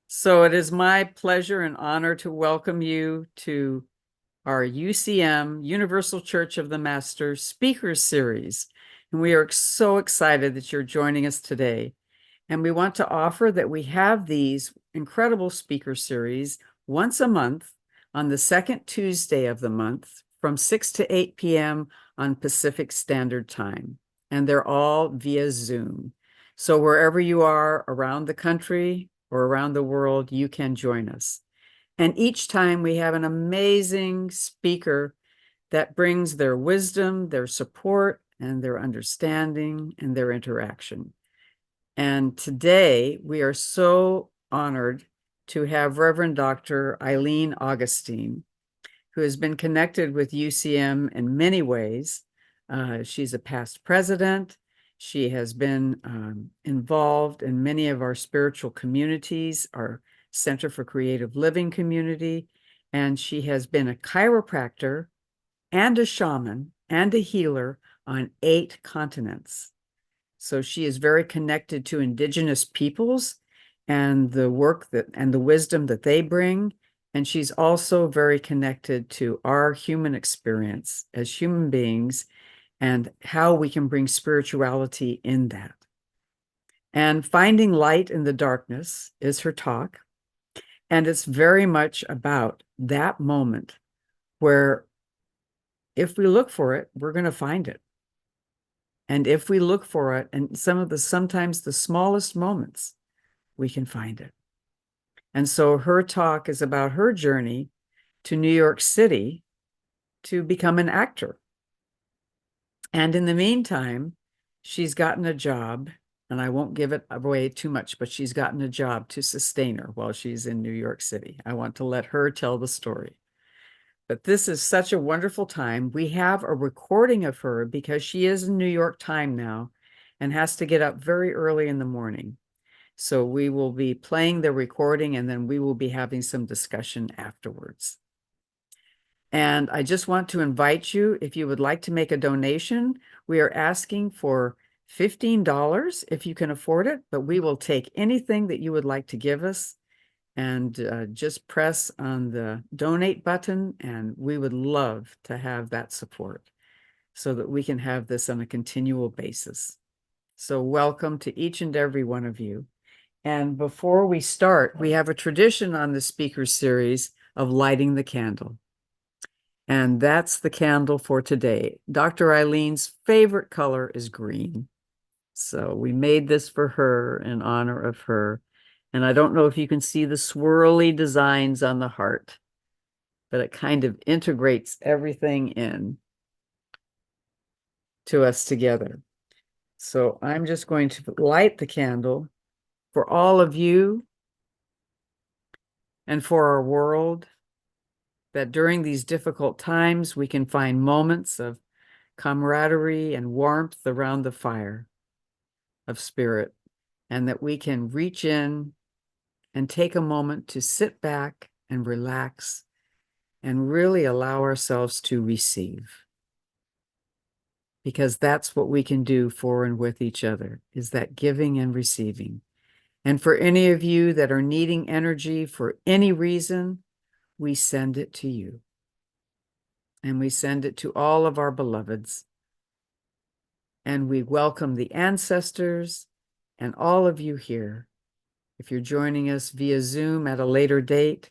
So it is my pleasure and honor to welcome you to our UCM, Universal Church of the Master Speakers Series. And we are so excited that you're joining us today. And we want to offer that we have these incredible speaker series once a month on the second Tuesday of the month from 6 to 8 p.m. on Pacific Standard Time. And they're all via Zoom. So wherever you are around the country or around the world, you can join us. And each time we have an amazing speaker that brings their wisdom, their support, and their understanding and their interaction. And today we are so honored to have Reverend Dr. Ayleen Augustine, who has been connected with UCM in many ways. She's a past president. She has been involved in many of our spiritual communities, our Center for Creative Living community, and she has been a chiropractor and a shaman and a healer on 8 continents. So she is very connected to indigenous peoples and the work and the wisdom that they bring. And she's also very connected to our human experience as human beings and how we can bring spirituality in that. And Finding Light in the Darkness is her talk. And it's very much about that moment where if we look for it, we're going to find it. And if we look for it, and sometimes the smallest moments, we can find it. And so her talk is about her journey to New York City to become an actor. And in the meantime, she's gotten a job, and I won't give it away too much, but she's gotten a job to sustain her while she's in New York City. I want to let her tell the story. But this is such a wonderful time. We have a recording of her because she is in New York time now and has to get up very early in the morning. So we will be playing the recording and then we will be having some discussion afterwards. And I just want to invite you, if you would like to make a donation, we are asking for $15 if you can afford it, but we will take anything that you would like to give us. And just press on the donate button, and we would love to have that support so that we can have this on a continual basis. So welcome to each and every one of you. And before we start, we have a tradition on the speaker series of lighting the candle. And that's the candle for today. Dr. Ayleen's favorite color is green. So we made this for her in honor of her. And I don't know if you can see the swirly designs on the heart, but it kind of integrates everything in to us together. So I'm just going to light the candle for all of you and for our world, that during these difficult times, we can find moments of camaraderie and warmth around the fire of spirit, and that we can reach in and take a moment to sit back and relax and really allow ourselves to receive. Because that's what we can do for and with each other, is that giving and receiving. And for any of you that are needing energy for any reason, we send it to you. And we send it to all of our beloveds. And we welcome the ancestors and all of you here. If you're joining us via Zoom at a later date,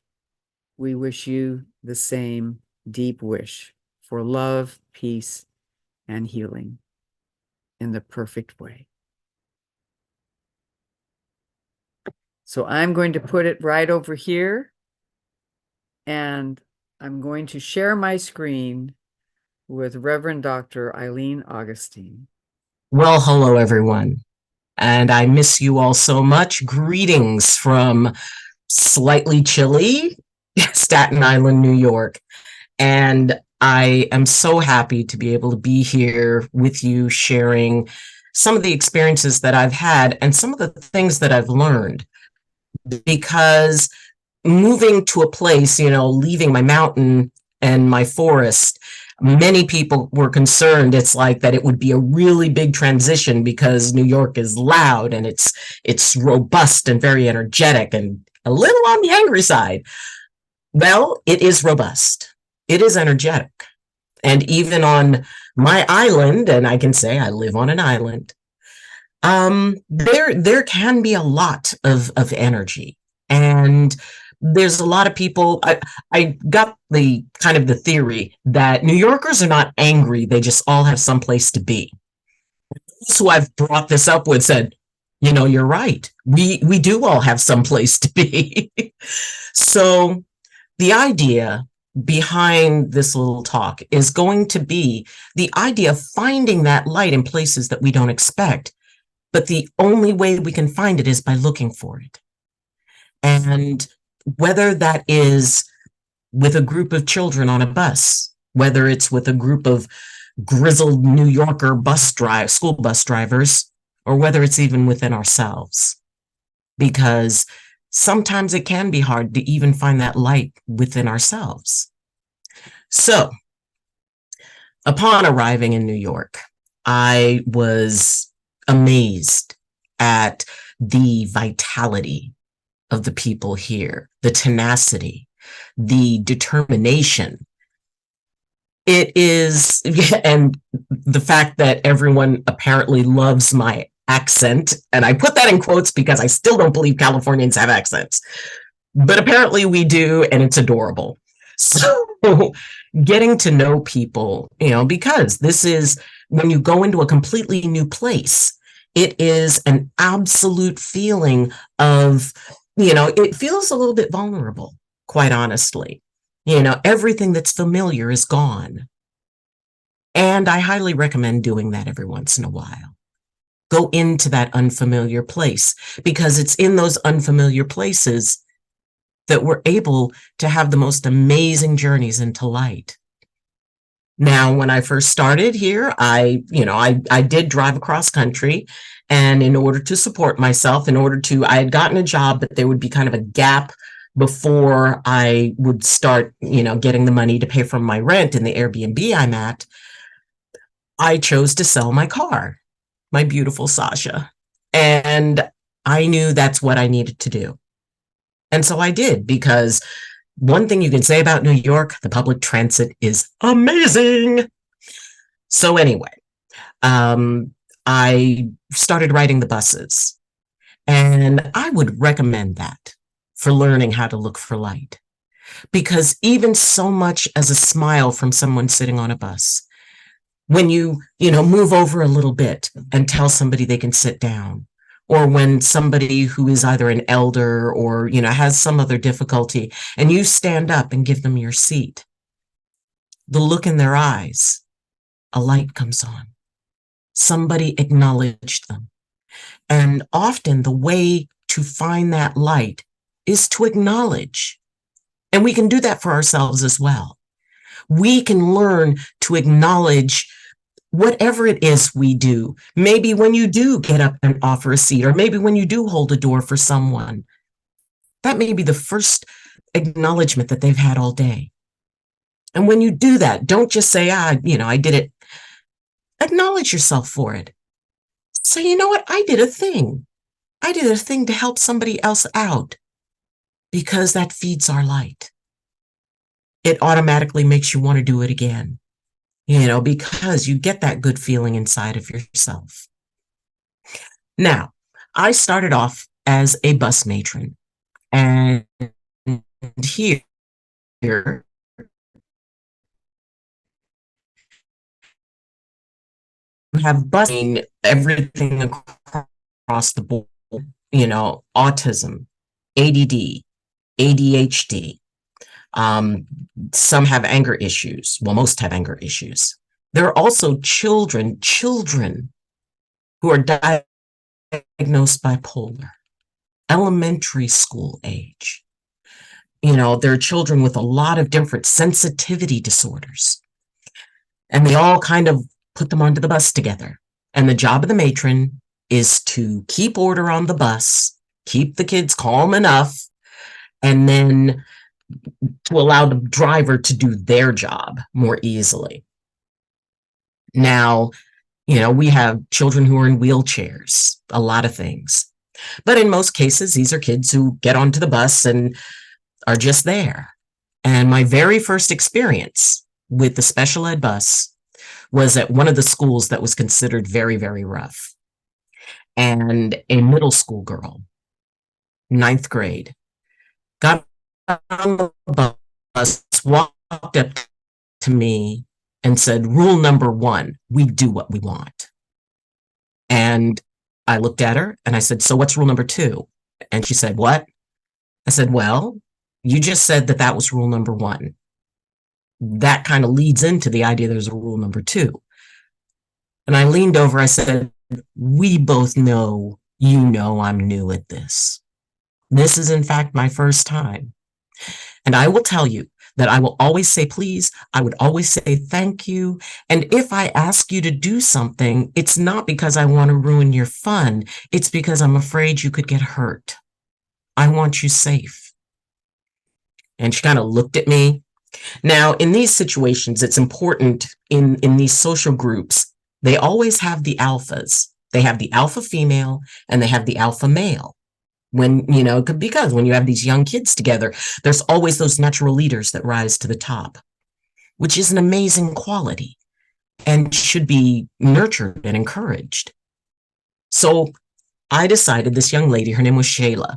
we wish you the same deep wish for love, peace, and healing in the perfect way. So I'm going to put it right over here, and I'm going to share my screen with Reverend Dr. Ayleen Augustine. Well, hello, everyone. And I miss you all so much. Greetings from slightly chilly Staten Island, New York. And I am so happy to be able to be here with you, sharing some of the experiences that I've had and some of the things that I've learned. Because moving to a place, leaving my mountain and my forest, many people were concerned. It's like that it would be a really big transition because New York is loud and it's robust and very energetic. And a little on the angry side. Well, it is robust. It is energetic. And even on my island, and I can say I live on an island, there can be a lot of energy. And there's a lot of people, I got the kind of the theory that New Yorkers are not angry, they just all have someplace to be. So I've brought this up with said, you're right. We do all have someplace to be. So the idea behind this little talk is going to be the idea of finding that light in places that we don't expect. But the only way we can find it is by looking for it. And whether that is with a group of children on a bus, whether it's with a group of grizzled New Yorker school bus drivers, or whether it's even within ourselves. Because sometimes it can be hard to even find that light within ourselves. So, upon arriving in New York, I was amazed at the vitality of the people here, the tenacity, the determination. It is, and the fact that everyone apparently loves my accent, and I put that in quotes because I still don't believe Californians have accents, but apparently we do, and it's adorable. So getting to know people, because this is when you go into a completely new place, it is an absolute feeling of, it feels a little bit vulnerable, quite honestly. Everything that's familiar is gone. And I highly recommend doing that every once in a while. Go into that unfamiliar place, because it's in those unfamiliar places that we're able to have the most amazing journeys into light. Now, when I first started here, I did drive across country, and in order to support myself, I had gotten a job, but there would be kind of a gap before I would start, getting the money to pay for my rent in the Airbnb I'm at. I chose to sell my car, my beautiful Sasha. And I knew that's what I needed to do. And so I did, because one thing you can say about New York, the public transit is amazing. So anyway, I started riding the buses, and I would recommend that for learning how to look for light, because even so much as a smile from someone sitting on a bus, when you move over a little bit and tell somebody they can sit down, or when somebody who is either an elder or has some other difficulty, and you stand up and give them your seat, the look in their eyes, a light comes on. Somebody acknowledged them. And often the way to find that light is to acknowledge. And we can do that for ourselves as well. We can learn to acknowledge whatever it is we do. Maybe when you do get up and offer a seat, or maybe when you do hold a door for someone, that may be the first acknowledgement that they've had all day. And when you do that, don't just say, I did it. Acknowledge yourself for it. Say, you know what? I did a thing. I did a thing to help somebody else out, because that feeds our light. It automatically makes you want to do it again, because you get that good feeling inside of yourself. Now, I started off as a bus matron, and here you have busing everything across the board, autism, ADD, ADHD. Some have anger issues. Well, most have anger issues. There are also children who are diagnosed bipolar, elementary school age. There are children with a lot of different sensitivity disorders, and they all kind of put them onto the bus together. And the job of the matron is to keep order on the bus, keep the kids calm enough, and then to allow the driver to do their job more easily. Now, we have children who are in wheelchairs, a lot of things. But in most cases, these are kids who get onto the bus and are just there. And my very first experience with the special ed bus was at one of the schools that was considered very, very rough. And a middle school girl, ninth grade, got on the bus, walked up to me and said, "Rule number one, we do what we want." And I looked at her and I said, "So what's rule number two?" And she said, "What?" I said, "Well, you just said that that was rule number one. That kind of leads into the idea there's a rule number two." And I leaned over, I said, "We both know you know I'm new at this. This is, in fact, my first time. And I will tell you that I will always say please. I would always say thank you. And if I ask you to do something, it's not because I want to ruin your fun. It's because I'm afraid you could get hurt. I want you safe." And she kind of looked at me. Now, in these situations, it's important in these social groups, they always have the alphas. They have the alpha female and they have the alpha male. When, because when you have these young kids together, there's always those natural leaders that rise to the top, which is an amazing quality and should be nurtured and encouraged. So I decided this young lady, her name was Shayla,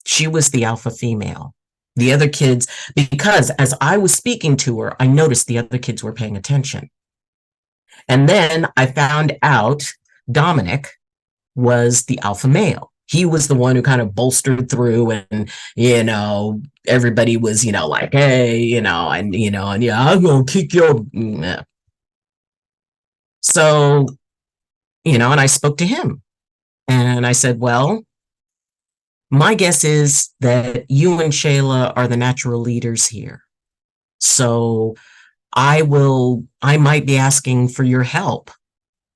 she was the alpha female. The other kids, because as I was speaking to her, I noticed the other kids were paying attention. And then I found out Dominic was the alpha male. He was the one who kind of bolstered through and, everybody was, like, "Hey, and yeah, I'm going to kick your." So, and I spoke to him and I said, "Well, my guess is that you and Shayla are the natural leaders here. So I might be asking for your help,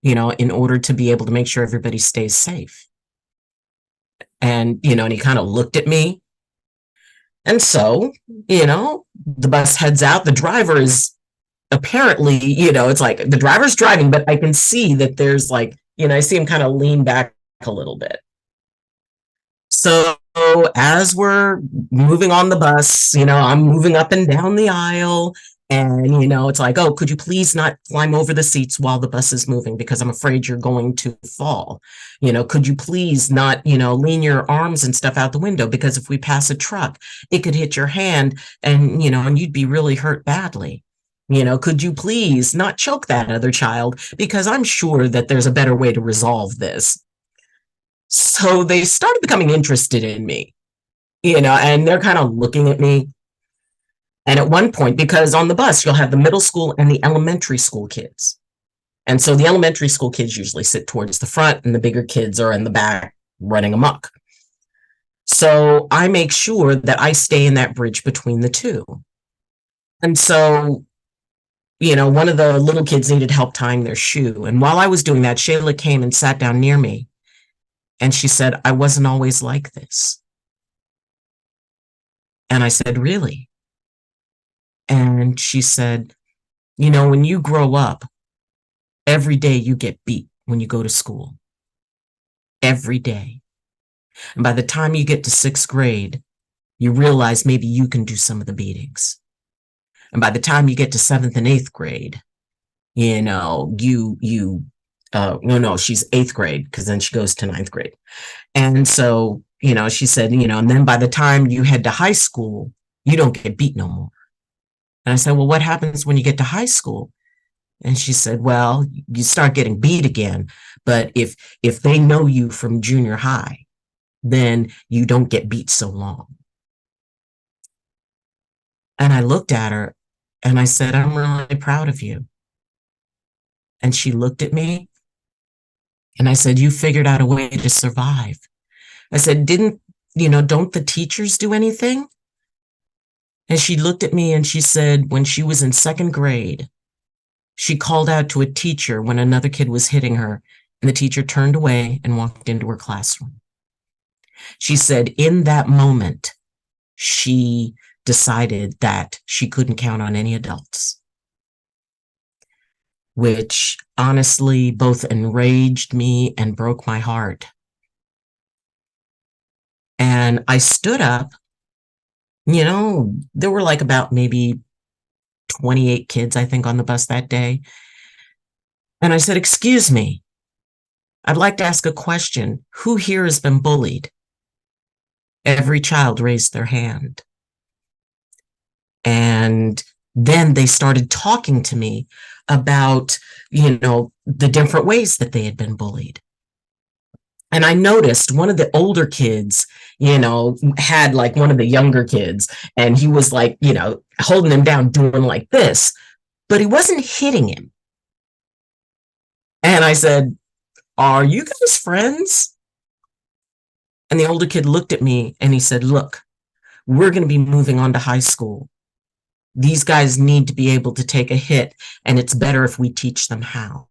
in order to be able to make sure everybody stays safe." And, and he kind of looked at me. And so, the bus heads out. The driver is apparently, it's like the driver's driving, but I can see that there's like, I see him kind of lean back a little bit. So as we're moving on the bus, I'm moving up and down the aisle. And, it's like, "Oh, could you please not climb over the seats while the bus is moving because I'm afraid you're going to fall. Could you please not, lean your arms and stuff out the window because if we pass a truck, it could hit your hand and, and you'd be really hurt badly. Could you please not choke that other child because I'm sure that there's a better way to resolve this." So they started becoming interested in me, and they're kind of looking at me. And at one point, because on the bus, you'll have the middle school and the elementary school kids. And so the elementary school kids usually sit towards the front and the bigger kids are in the back running amok. So I make sure that I stay in that bridge between the two. And so, one of the little kids needed help tying their shoe. And while I was doing that, Shayla came and sat down near me. And she said, "I wasn't always like this." And I said, "Really?" And she said, "When you grow up, every day you get beat when you go to school. Every day. And by the time you get to sixth grade, you realize maybe you can do some of the beatings. And by the time you get to seventh and eighth grade, no, she's eighth grade because then she goes to ninth grade. And so, she said, and then by the time you head to high school, you don't get beat no more." And I said, "Well, what happens when you get to high school?" And she said, "Well, you start getting beat again. But if they know you from junior high, then you don't get beat so long." And I looked at her and I said, "I'm really proud of you." And she looked at me and I said, "You figured out a way to survive." I said, don't the teachers do anything?" And she looked at me and she said, when she was in second grade, she called out to a teacher when another kid was hitting her, and the teacher turned away and walked into her classroom. She said, in that moment, she decided that she couldn't count on any adults, which honestly both enraged me and broke my heart. And I stood up, there were like about maybe 28 kids, I think, on the bus that day. And I said, "Excuse me, I'd like to ask a question. Who here has been bullied?" Every child raised their hand. And then they started talking to me about, the different ways that they had been bullied. And I noticed one of the older kids, had like one of the younger kids, and he was like, holding him down, doing like this, but he wasn't hitting him. And I said, "Are you guys friends?" And the older kid looked at me and he said, "Look, we're going to be moving on to high school. These guys need to be able to take a hit, and it's better if we teach them how."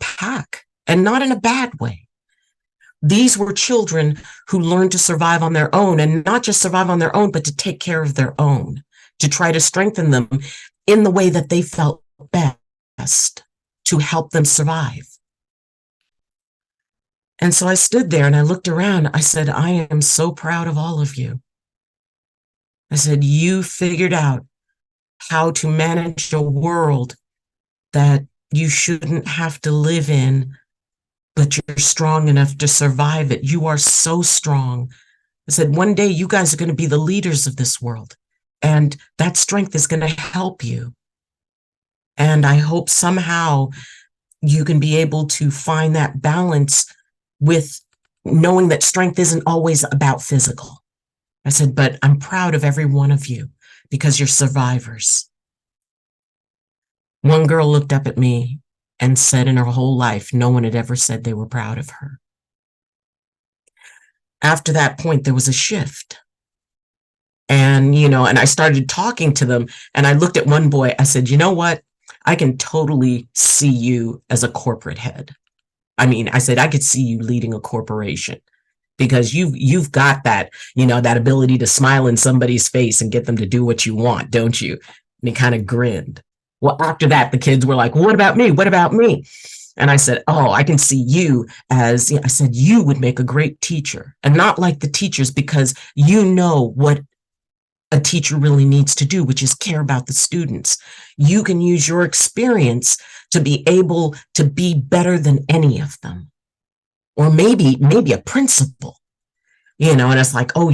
Pack, and not in a bad way. These were children who learned to survive on their own, and not just survive on their own, but to take care of their own, to try to strengthen them in the way that they felt best to help them survive. And so I stood there and I looked around. I said, "I am so proud of all of you." I said, "You figured out how to manage a world that you shouldn't have to live in, but you're strong enough to survive it. You are so strong." I said, "One day you guys are going to be the leaders of this world, and that strength is going to help you. And I hope somehow you can be able to find that balance with knowing that strength isn't always about physical." I said, "But I'm proud of every one of you because you're survivors." One girl looked up at me and said in her whole life, no one had ever said they were proud of her. After that point, there was a shift. And, and I started talking to them, and I looked at one boy. I said, "You know what? I can totally see you as a corporate head." I mean, I said, "I could see you leading a corporation because you've got that, that ability to smile in somebody's face and get them to do what you want, don't you?" And he kind of grinned. Well, after that, the kids were like, "What about me? What about me?" And I said, "Oh, I can see you as," I said, "you would make a great teacher, and not like the teachers, because you know what a teacher really needs to do, which is care about the students. You can use your experience to be able to be better than any of them, or maybe a principal, and it's like, "Oh,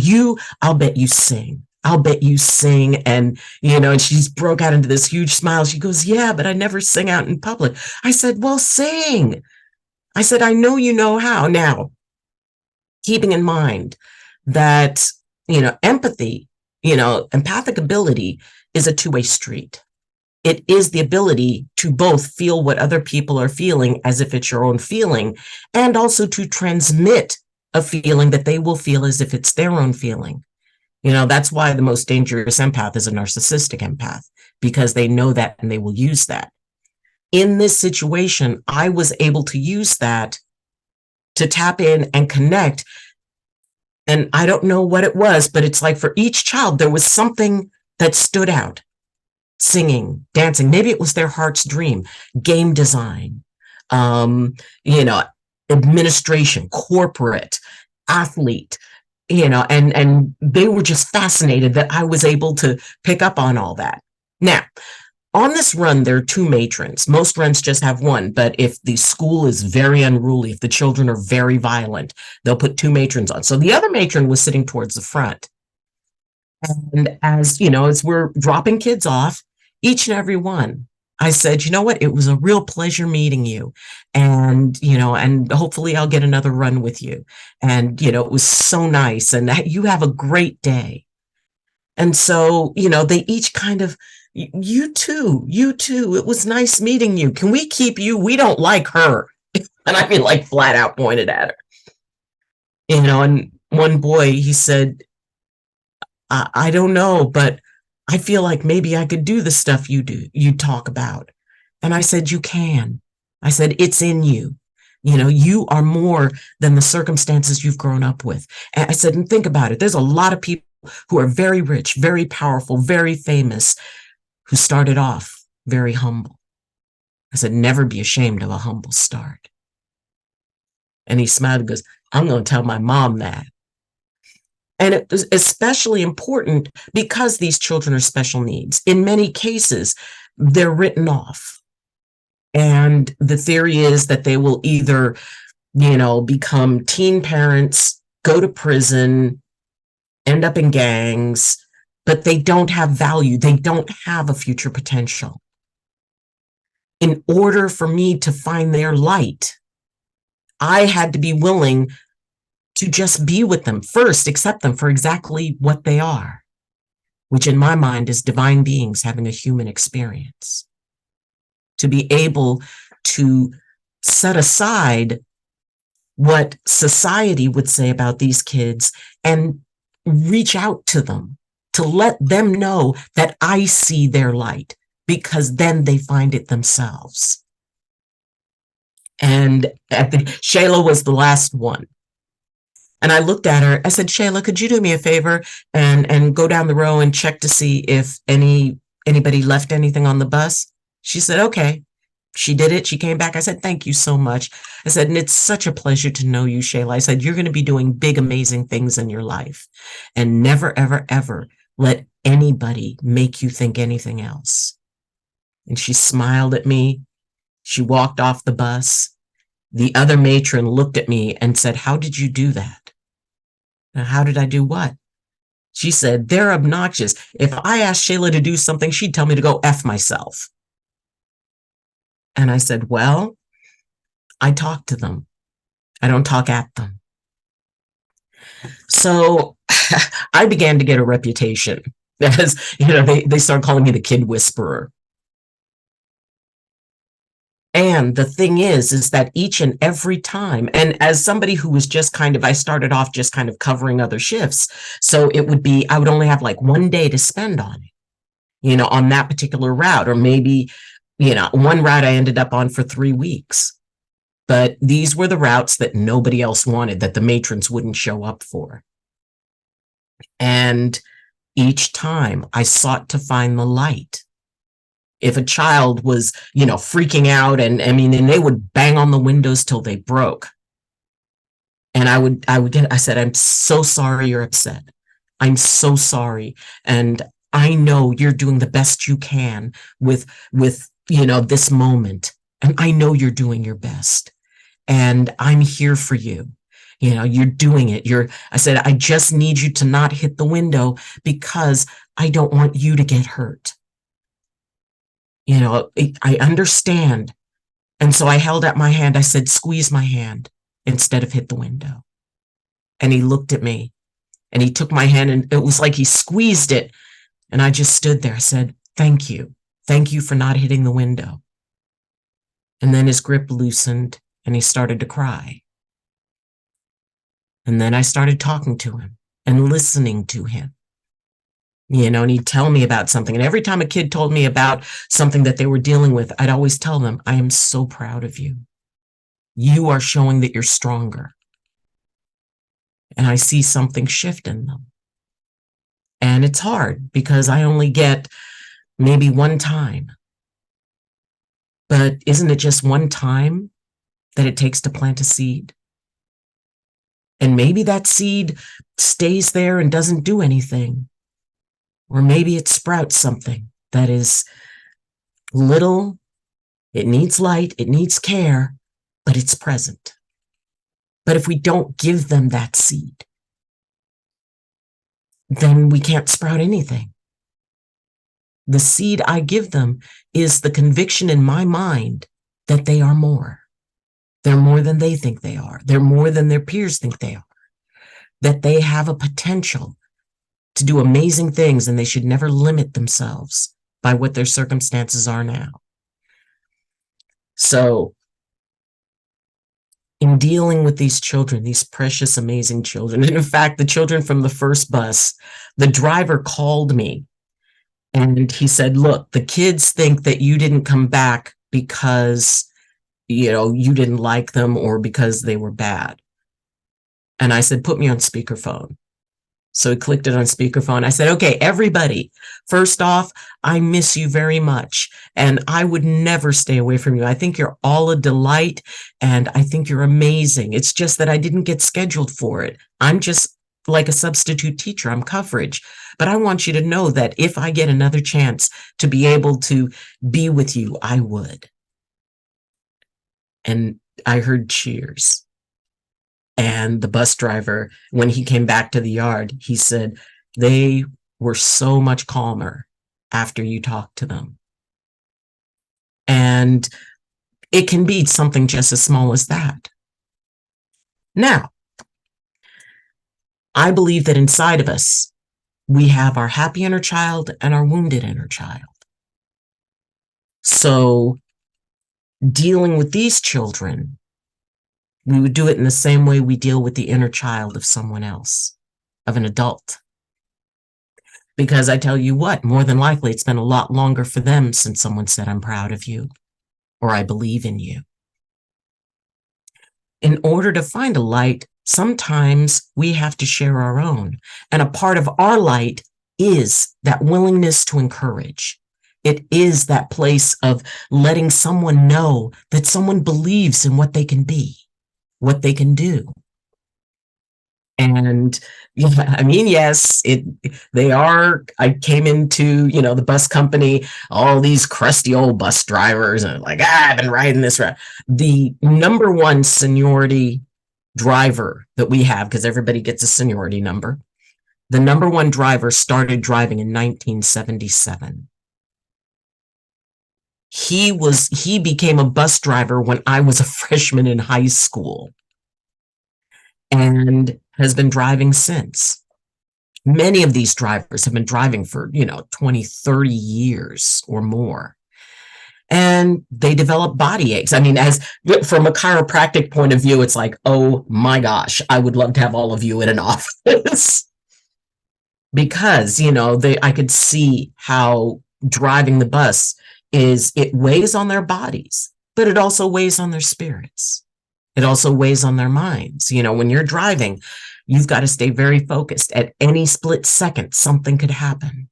I'll bet you sing. I'll bet you sing." And, and she broke out into this huge smile. She goes, "Yeah, but I never sing out in public." I said, "Well, sing." I said, "I know you know how." Now, keeping in mind that, empathy, empathic ability is a two-way street. It is the ability to both feel what other people are feeling as if it's your own feeling, and also to transmit a feeling that they will feel as if it's their own feeling. That's why the most dangerous empath is a narcissistic empath, because they know that and they will use that. In this situation, I was able to use that to tap in and connect. And I don't know what it was, but it's like for each child, there was something that stood out. Singing, dancing, maybe it was their heart's dream, game design, you know, administration, corporate, athlete, and they were just fascinated that I was able to pick up on all that. Now, on this run, there are two matrons. Most runs just have one, but if the school is very unruly, if the children are very violent, they'll put two matrons on. So the other matron was sitting towards the front. And as we're dropping kids off, each and every one, I said, "You know what? It was a real pleasure meeting you. And hopefully I'll get another run with you. And, it was so nice. And you have a great day." And so, they each kind of, "You too, you too. It was nice meeting you. Can we keep you? We don't like her." And I mean, like flat out pointed at her. And one boy, he said, I don't know, but I feel like maybe I could do the stuff you talk about." And I said, "You can." I said, "It's in you. You are more than the circumstances you've grown up with." And I said, "And think about it. There's a lot of people who are very rich, very powerful, very famous, who started off very humble." I said, "Never be ashamed of a humble start." And he smiled and goes, I'm going to tell my mom that. And it was especially important because these children are special needs. In many cases, they're written off. And the theory is that they will either, become teen parents, go to prison, end up in gangs, but they don't have value. They don't have a future potential. In order for me to find their light, I had to be willing to just be with them first, accept them for exactly what they are, which in my mind is divine beings having a human experience. To be able to set aside what society would say about these kids and reach out to them, to let them know that I see their light, because then they find it themselves. And Shayla was the last one. And I looked at her, I said, Shayla, could you do me a favor and go down the row and check to see if anybody left anything on the bus? She said, okay. She did it. She came back. I said, thank you so much. I said, and it's such a pleasure to know you, Shayla. I said, you're going to be doing big, amazing things in your life. And never, ever, ever let anybody make you think anything else. And she smiled at me. She walked off the bus. The other matron looked at me and said, how did you do that? Now, how did I do what? She said, they're obnoxious. If I asked Shayla to do something, she'd tell me to go F myself. And I said, well, I talk to them. I don't talk at them. So I began to get a reputation as, they started calling me the kid whisperer. And the thing is that each and every time, and as somebody who was just I started off just kind of covering other shifts. So it would be, I would only have like one day to spend on it, on that particular route, or maybe, one route I ended up on for 3 weeks. But these were the routes that nobody else wanted, that the matrons wouldn't show up for. And each time I sought to find the light. If a child was, freaking out and they would bang on the windows till they broke. And I said, I'm so sorry you're upset. I'm so sorry. And I know you're doing the best you can with, this moment. And I know you're doing your best. And I'm here for you. You're doing it. I said, I just need you to not hit the window because I don't want you to get hurt. I understand. And so I held out my hand. I said, squeeze my hand instead of hit the window. And he looked at me and he took my hand and it was like he squeezed it. And I just stood there. I said, thank you. Thank you for not hitting the window. And then his grip loosened and he started to cry. And then I started talking to him and listening to him. And he'd tell me about something. And every time a kid told me about something that they were dealing with, I'd always tell them, I am so proud of you. You are showing that you're stronger. And I see something shift in them. And it's hard because I only get maybe one time. But isn't it just one time that it takes to plant a seed? And maybe that seed stays there and doesn't do anything. Or maybe it sprouts something that is little, it needs light, it needs care, but it's present. But if we don't give them that seed, then we can't sprout anything. The seed I give them is the conviction in my mind that they are more. They're more than they think they are. They're more than their peers think they are. That they have a potential to do amazing things, and they should never limit themselves by what their circumstances are now. So, in dealing with these children, these precious, amazing children, and in fact, the children from the first bus, the driver called me and he said, look, the kids think that you didn't come back because, you didn't like them or because they were bad. And I said, put me on speakerphone. So he clicked it on speakerphone. I said, okay, everybody, first off, I miss you very much. And I would never stay away from you. I think you're all a delight. And I think you're amazing. It's just that I didn't get scheduled for it. I'm just like a substitute teacher. I'm coverage. But I want you to know that if I get another chance to be able to be with you, I would. And I heard cheers. And the bus driver, when he came back to the yard, he said, they were so much calmer after you talked to them. And it can be something just as small as that. Now, I believe that inside of us, we have our happy inner child and our wounded inner child. So dealing with these children, we would do it in the same way we deal with the inner child of someone else, of an adult. Because I tell you what, more than likely, it's been a lot longer for them since someone said, I'm proud of you, or I believe in you. In order to find a light, sometimes we have to share our own. And a part of our light is that willingness to encourage. It is that place of letting someone know that someone believes in what they can be, what they can do. And yeah, I mean, yes, they are. I came into, the bus company, all these crusty old bus drivers, and like, I've been riding this route. The number one seniority driver that we have, because everybody gets a seniority number, the number one driver started driving in 1977. He became a bus driver when I was a freshman in high school, and has been driving since. Many of these drivers have been driving for, 20, 30 years or more. And they develop body aches. I mean, from a chiropractic point of view, it's like, oh my gosh, I would love to have all of you in an office. Because, I could see how driving the bus it weighs on their bodies, but it also weighs on their spirits. It also weighs on their minds. When you're driving, you've got to stay very focused. At any split second, something could happen.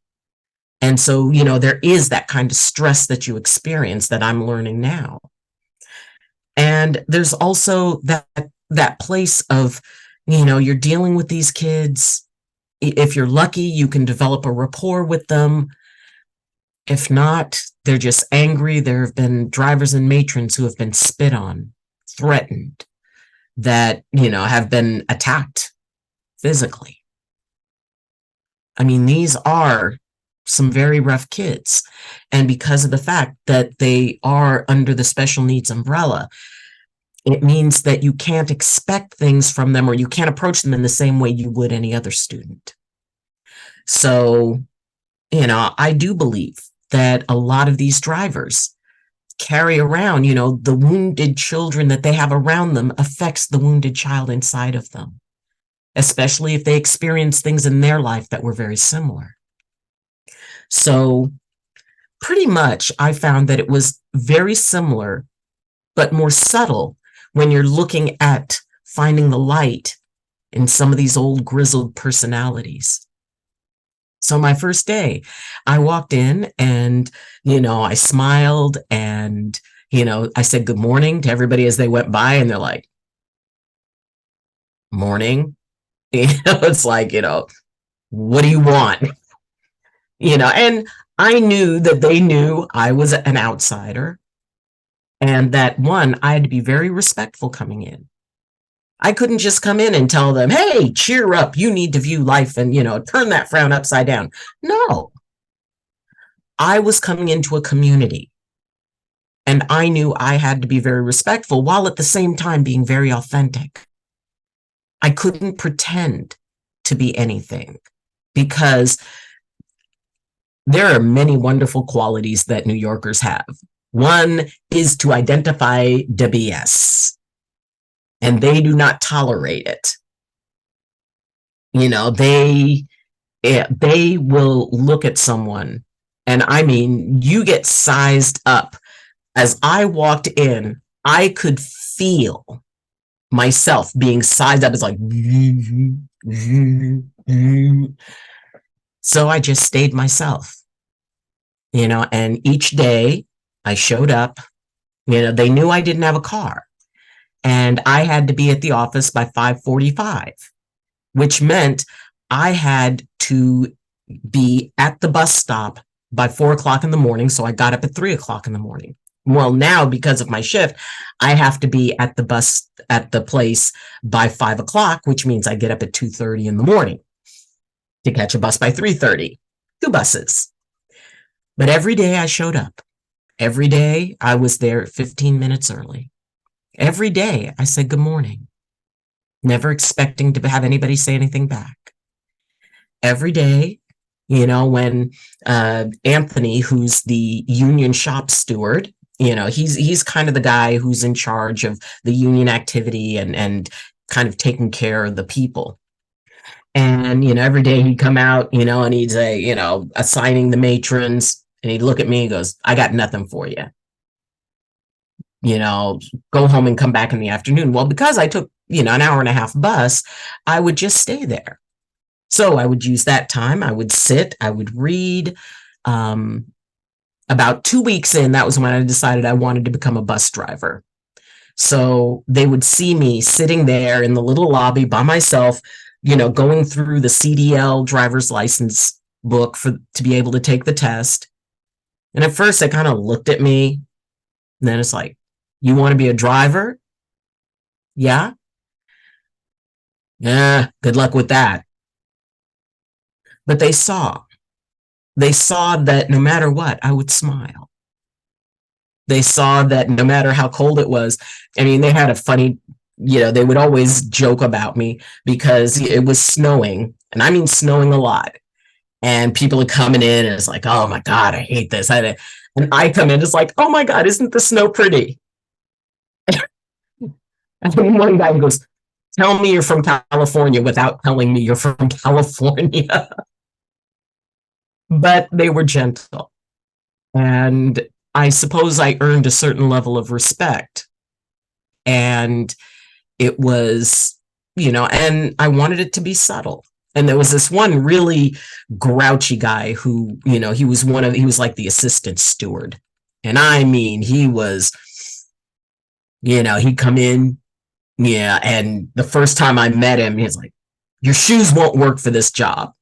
And so, there is that kind of stress that you experience that I'm learning now. And there's also that place of, you're dealing with these kids. If you're lucky, you can develop a rapport with them. If not, they're just angry. There have been drivers and matrons who have been spit on, threatened, that, have been attacked physically. I mean, these are some very rough kids. And because of the fact that they are under the special needs umbrella, it means that you can't expect things from them, or you can't approach them in the same way you would any other student. So, I do believe that a lot of these drivers carry around, the wounded children that they have around them affects the wounded child inside of them, especially if they experience things in their life that were very similar. So pretty much I found that it was very similar, but more subtle when you're looking at finding the light in some of these old grizzled personalities. So my first day, I walked in and, I smiled and, I said good morning to everybody as they went by, and they're like, morning. It's like, what do you want? And I knew that they knew I was an outsider, and that I had to be very respectful coming in. I couldn't just come in and tell them, hey, cheer up, you need to view life and, turn that frown upside down. No. I was coming into a community, and I knew I had to be very respectful while at the same time being very authentic. I couldn't pretend to be anything, because there are many wonderful qualities that New Yorkers have. One is to identify the BS, and they do not tolerate it. They will look at someone, and I mean, you get sized up. As I walked in, I could feel myself being sized up. It's like, So I just stayed myself, and each day I showed up. They knew I didn't have a car, and I had to be at the office by 5:45, which meant I had to be at the bus stop by 4 o'clock in the morning. So I got up at 3 o'clock in the morning. Well, now because of my shift, I have to be at the place by 5 o'clock, which means I get up at 2:30 in the morning to catch a bus by 3:30. Two buses. But every day I showed up. Every day I was there 15 minutes early. Every day I said good morning, never expecting to have anybody say anything back. Every day, when Anthony, who's the union shop steward, he's kind of the guy who's in charge of the union activity and kind of taking care of the people. And, every day he'd come out, and he'd say, assigning the matrons, and he'd look at me and goes, I got nothing for you. Go home and come back in the afternoon. Well, because I took, an hour and a half bus, I would just stay there. So I would use that time. I would sit, I would read. About 2 weeks in, that was when I decided I wanted to become a bus driver. So they would see me sitting there in the little lobby by myself, going through the CDL driver's license book to be able to take the test. And at first they kind of looked at me, and then it's like, you want to be a driver? Yeah. Yeah, good luck with that. But they saw that no matter what, I would smile. They saw that no matter how cold it was, I mean, they had a funny, they would always joke about me because it was snowing, and I mean snowing a lot. And people are coming in and it's like, oh my God, I hate this. And I come in, it's like, oh my God, isn't the snow pretty? And then one guy goes, tell me you're from California without telling me you're from California. But they were gentle. And I suppose I earned a certain level of respect. And it was, and I wanted it to be subtle. And there was this one really grouchy guy who, he was like the assistant steward. And I mean, he was, he'd come in, and the first time I met him, he's like, your shoes won't work for this job.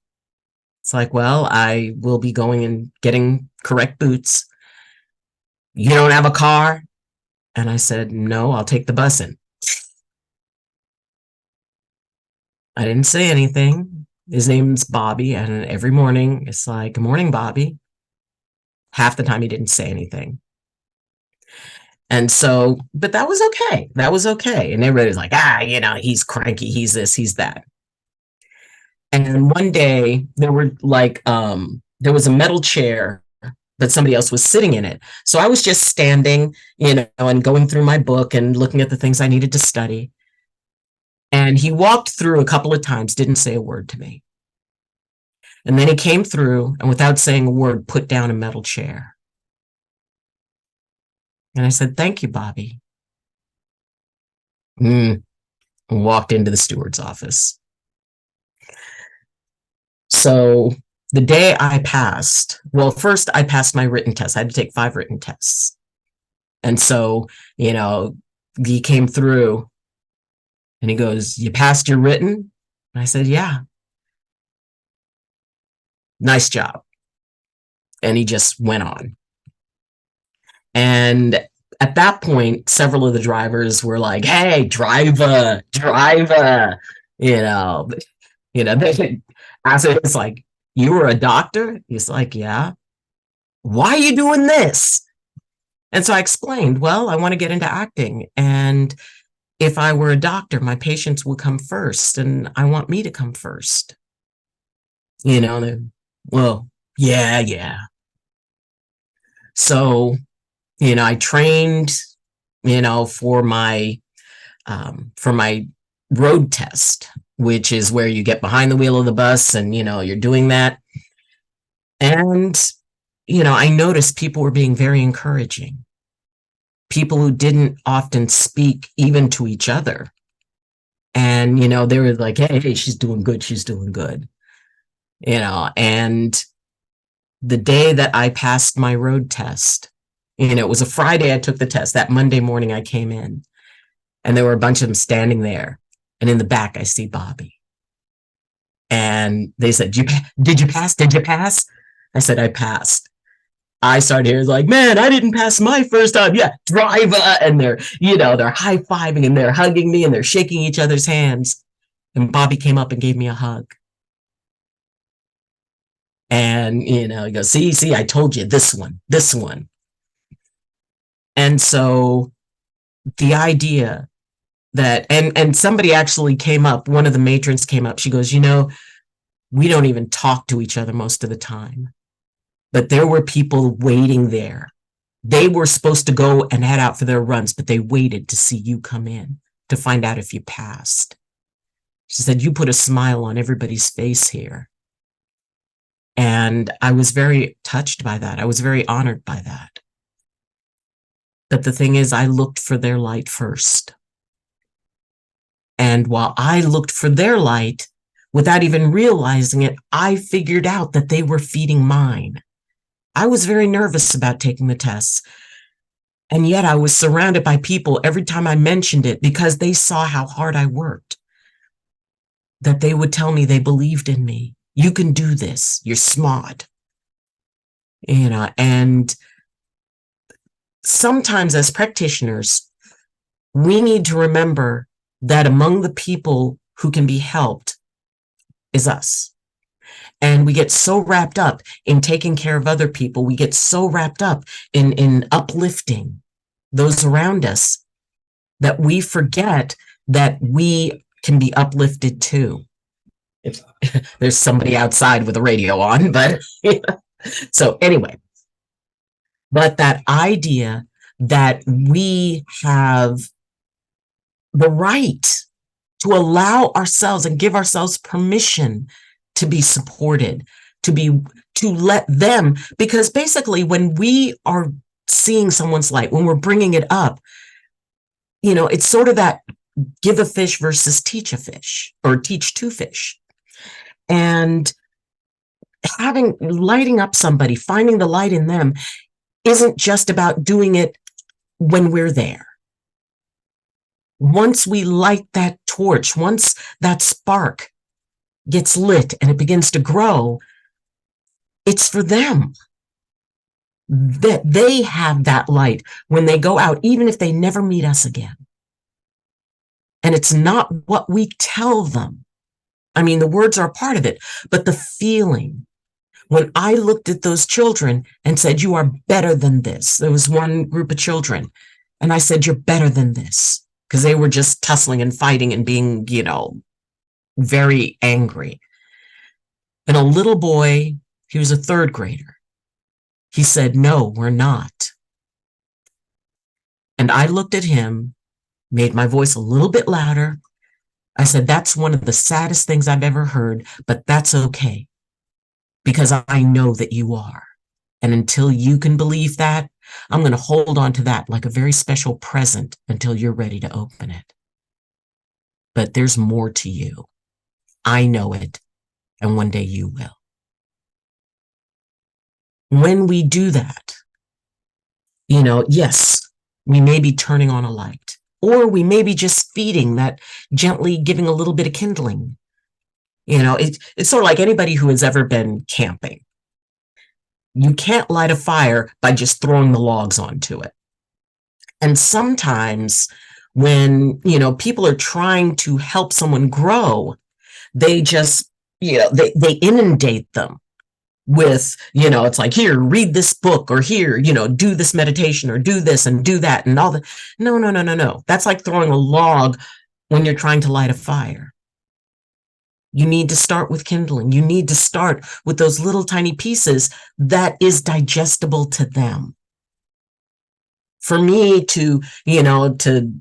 It's like, well, I will be going and getting correct boots. You don't have a car? And I said, no, I'll take the bus in. I didn't say anything. His name's Bobby. And every morning it's like, good morning, Bobby. Half the time he didn't say anything. And so, but that was okay. That was okay. And everybody's like, he's cranky. He's this, he's that. And one day there was a metal chair, but somebody else was sitting in it. So I was just standing, and going through my book and looking at the things I needed to study. And he walked through a couple of times, didn't say a word to me. And then he came through and without saying a word, put down a metal chair. And I said, thank you, Bobby. And walked into the steward's office. So the day I passed, well, first I passed my written test. I had to take 5 written tests. And so, he came through and he goes, you passed your written? And I said, yeah. Nice job. And he just went on. And at that point, several of the drivers were like, hey, driver. It's like, you were a doctor? He's like, yeah. Why are you doing this? And so I explained, well, I want to get into acting. And if I were a doctor, my patients would come first, and I want me to come first. Well, yeah. So, I trained, for my road test, which is where you get behind the wheel of the bus and, you're doing that. And, I noticed people were being very encouraging. People who didn't often speak even to each other. And, they were like, hey, she's doing good. She's doing good. And the day that I passed my road test, it was a Friday I took the test. That Monday morning I came in, and there were a bunch of them standing there. And in the back, I see Bobby. And they said, did you pass? Did you pass? I said, I passed. I started hearing like, man, I didn't pass my first time. Yeah, driver. And they're high-fiving and they're hugging me and they're shaking each other's hands. And Bobby came up and gave me a hug. And, he goes, see, I told you, this one. And so the idea that, and somebody actually came up, one of the matrons came up, she goes, we don't even talk to each other most of the time. But there were people waiting there. They were supposed to go and head out for their runs, but they waited to see you come in to find out if you passed. She said, you put a smile on everybody's face here. And I was very touched by that. I was very honored by that. But the thing is, I looked for their light first. And while I looked for their light, without even realizing it, I figured out that they were feeding mine. I was very nervous about taking the tests. And yet I was surrounded by people every time I mentioned it, because they saw how hard I worked, that they would tell me they believed in me. You can do this. You're smart. And sometimes as practitioners, we need to remember that among the people who can be helped is us. And we get so wrapped up in taking care of other people. We get so wrapped up in uplifting those around us that we forget that we can be uplifted too. If there's somebody outside with a radio on, but so anyway, but that idea that we have the right to allow ourselves and give ourselves permission to be supported, to let them, because basically when we are seeing someone's light, when we're bringing it up, it's sort of that give a fish versus teach a fish, or teach two fish. And lighting up somebody, finding the light in them, isn't just about doing it when we're there. Once we light that torch, once that spark gets lit and it begins to grow, it's for them. That they have that light when they go out, even if they never meet us again. And it's not what we tell them. I mean, the words are a part of it, but the feeling. When I looked at those children and said, you are better than this. There was one group of children, and I said, you're better than this, because they were just tussling and fighting and being, very angry. And a little boy, he was a third grader. He said, no, we're not. And I looked at him, made my voice a little bit louder. I said, that's one of the saddest things I've ever heard, but that's okay, because I know that you are. And until you can believe that, I'm going to hold on to that like a very special present until you're ready to open it. But there's more to you. I know it, and one day you will. When we do that, yes, we may be turning on a light, or we may be just feeding that, gently giving a little bit of kindling. It's sort of like anybody who has ever been camping. You can't light a fire by just throwing the logs onto it. And sometimes when, people are trying to help someone grow, they just, they inundate them with, it's like, here, read this book, or here, do this meditation, or do this and do that and all that. No. That's like throwing a log when you're trying to light a fire. You need to start with kindling. You need to start with those little tiny pieces that is digestible to them. For me to, to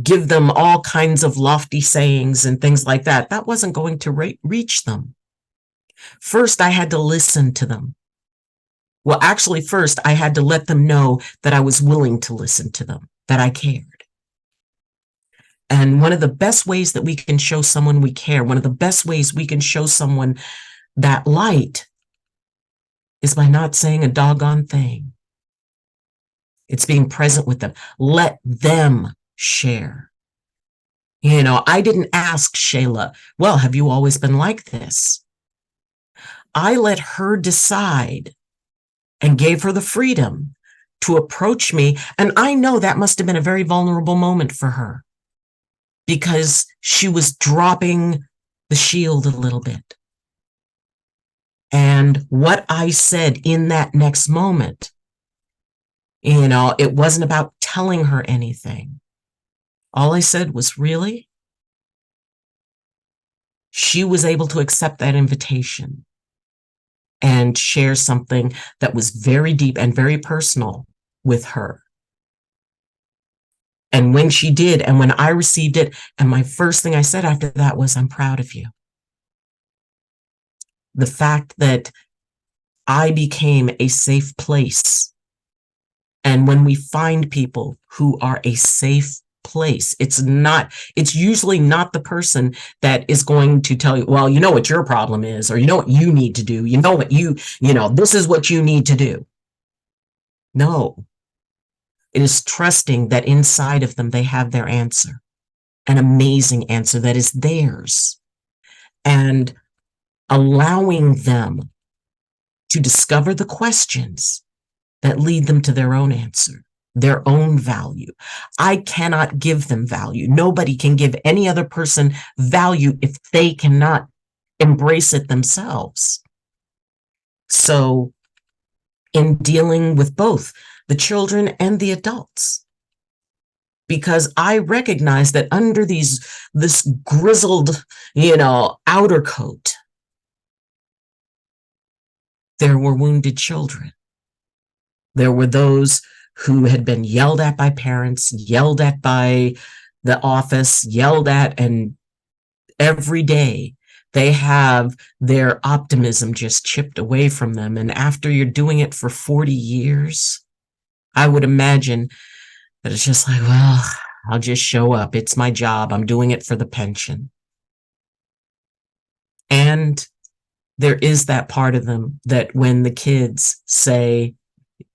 give them all kinds of lofty sayings and things like that, that wasn't going to reach them. First, I had to listen to them. Well, actually, first, I had to let them know that I was willing to listen to them, that I cared. And one of the best ways that we can show someone we care, one of the best ways we can show someone that light is by not saying a doggone thing. It's being present with them. Let them share. I didn't ask Shayla, well, have you always been like this? I let her decide and gave her the freedom to approach me. And I know that must have been a very vulnerable moment for her because she was dropping the shield a little bit. And what I said in that next moment, it wasn't about telling her anything. All I said was, really? She was able to accept that invitation and share something that was very deep and very personal with her. And when she did, and when I received it, and my first thing I said after that was, I'm proud of you. The fact that I became a safe place. And when we find people who are a safe place, it's usually not the person that is going to tell you, well, you know what your problem is, or you know what you need to do. This is what you need to do. No, it is trusting that inside of them, they have their answer, an amazing answer that is theirs, and allowing them to discover the questions that lead them to their own answer, their own value. I cannot give them value. Nobody can give any other person value if they cannot embrace it themselves. So in dealing with both the children and the adults, because I recognize that under this grizzled, outer coat, there were wounded children. There were those who had been yelled at by parents, yelled at by the office, yelled at, and every day they have their optimism just chipped away from them. And after you're doing it for 40 years, I would imagine that it's just like, well, I'll just show up. It's my job. I'm doing it for the pension. And there is that part of them that when the kids say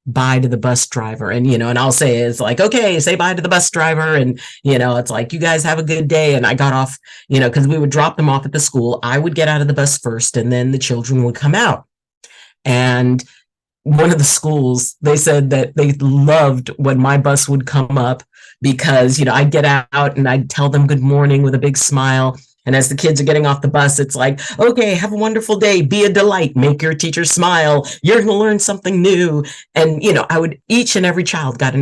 bye to the bus driver, and I'll say, it's like, okay, say bye to the bus driver, and it's like, you guys have a good day. And I got off, because we would drop them off at the school. I would get out of the bus first, and then the children would come out. And one of the schools, they said that they loved when my bus would come up because I'd get out and I'd tell them good morning with a big smile. And as the kids are getting off the bus, it's like, okay, have a wonderful day. Be a delight. Make your teacher smile. You're going to learn something new. And, each and every child got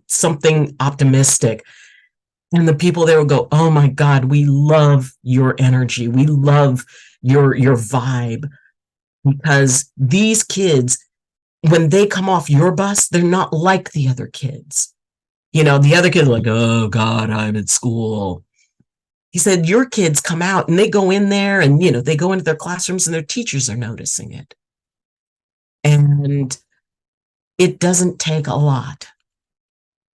something optimistic. And the people there would go, oh my God, we love your energy. We love your vibe. Because these kids, when they come off your bus, they're not like the other kids. The other kids are like, oh God, I'm at school. He said, your kids come out and they go in there and, they go into their classrooms and their teachers are noticing it. And it doesn't take a lot.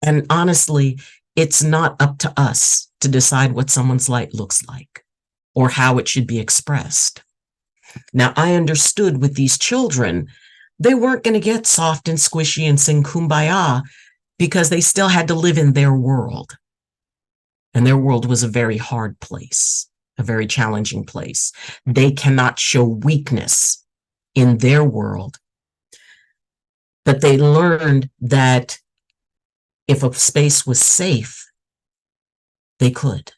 And honestly, it's not up to us to decide what someone's light looks like or how it should be expressed. Now, I understood with these children, they weren't going to get soft and squishy and sing Kumbaya because they still had to live in their world. And their world was a very hard place, a very challenging place. They cannot show weakness in their world. But they learned that if a space was safe, they could.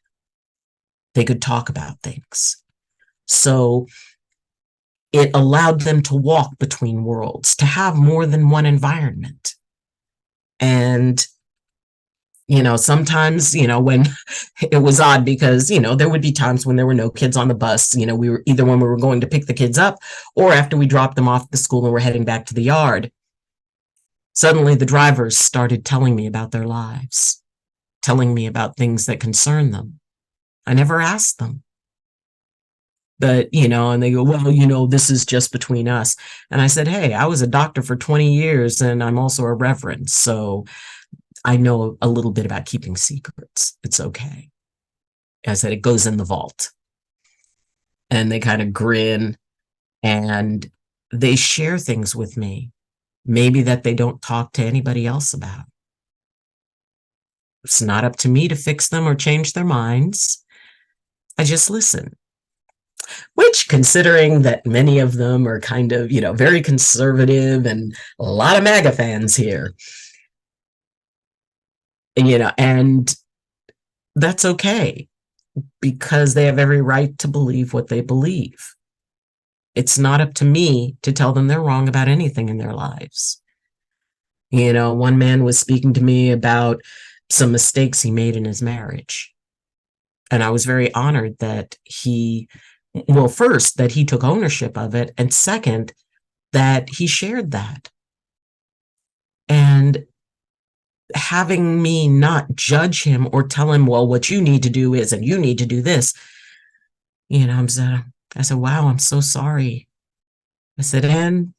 They could talk about things. So it allowed them to walk between worlds, to have more than one environment. And sometimes, when it was odd because, there would be times when there were no kids on the bus, we were either when we were going to pick the kids up or after we dropped them off at the school and we're heading back to the yard. Suddenly the drivers started telling me about their lives, telling me about things that concern them. I never asked them. But, and they go, well, this is just between us. And I said, hey, I was a doctor for 20 years and I'm also a reverend. So I know a little bit about keeping secrets. It's okay. I said, it goes in the vault. And they kind of grin. and they share things with me, maybe that they don't talk to anybody else about. It's not up to me to fix them or change their minds. I just listen. Which, considering that many of them are kind of, very conservative and a lot of MAGA fans here, and that's okay because they have every right to believe what they believe. It's not up to me to tell them they're wrong about anything in their lives. One man was speaking to me about some mistakes he made in his marriage. And I was very honored that first, that he took ownership of it. And second, that he shared that. And having me not judge him or tell him, well, what you need to do is, and you need to do this. I said, wow, I'm so sorry. I said, and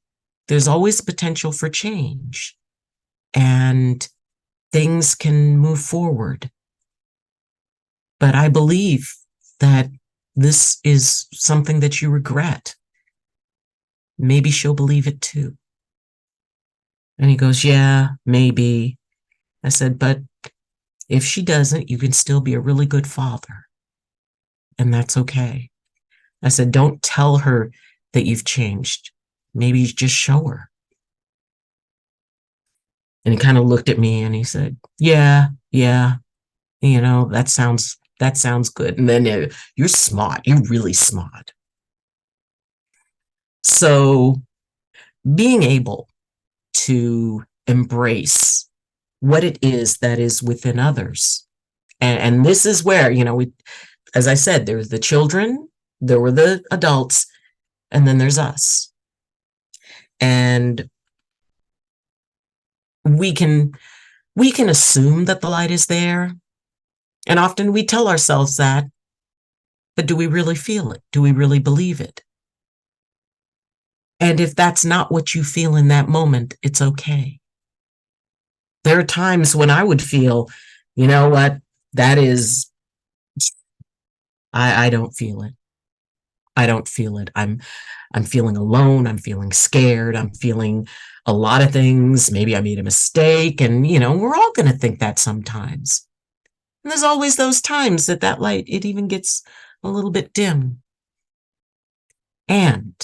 there's always potential for change and things can move forward. But I believe that this is something that you regret. Maybe she'll believe it too. And he goes, yeah, maybe. I said, but if she doesn't, you can still be a really good father. And that's okay. I said, don't tell her that you've changed. Maybe just show her. And he kind of looked at me and he said, yeah, that sounds good. And then you're smart. You're really smart. So being able to embrace what it is that is within others. And this is where, as I said, there's the children, there were the adults, and then there's us. And we can assume that the light is there. And often we tell ourselves that, but do we really feel it? Do we really believe it? And if that's not what you feel in that moment, it's okay. There are times when I would feel, you know what, that is, I don't feel it. I don't feel it. I'm feeling alone. I'm feeling scared. I'm feeling a lot of things. Maybe I made a mistake. And, we're all going to think that sometimes. And there's always those times that light, it even gets a little bit dim. And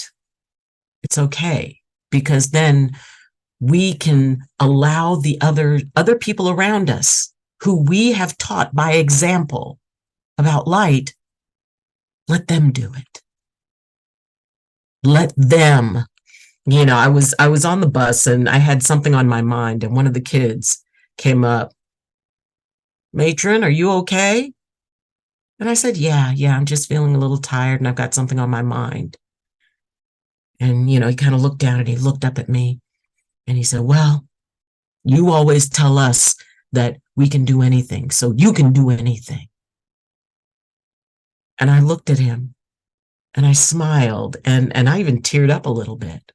it's okay, because then we can allow the other people around us who we have taught by example about light, let them do it. Let them, I was on the bus and I had something on my mind, and one of the kids came up, matron, are you okay? And I said, yeah, I'm just feeling a little tired and I've got something on my mind. And, he kind of looked down and he looked up at me and he said, well, you always tell us that we can do anything, so you can do anything. And I looked at him and I smiled and I even teared up a little bit.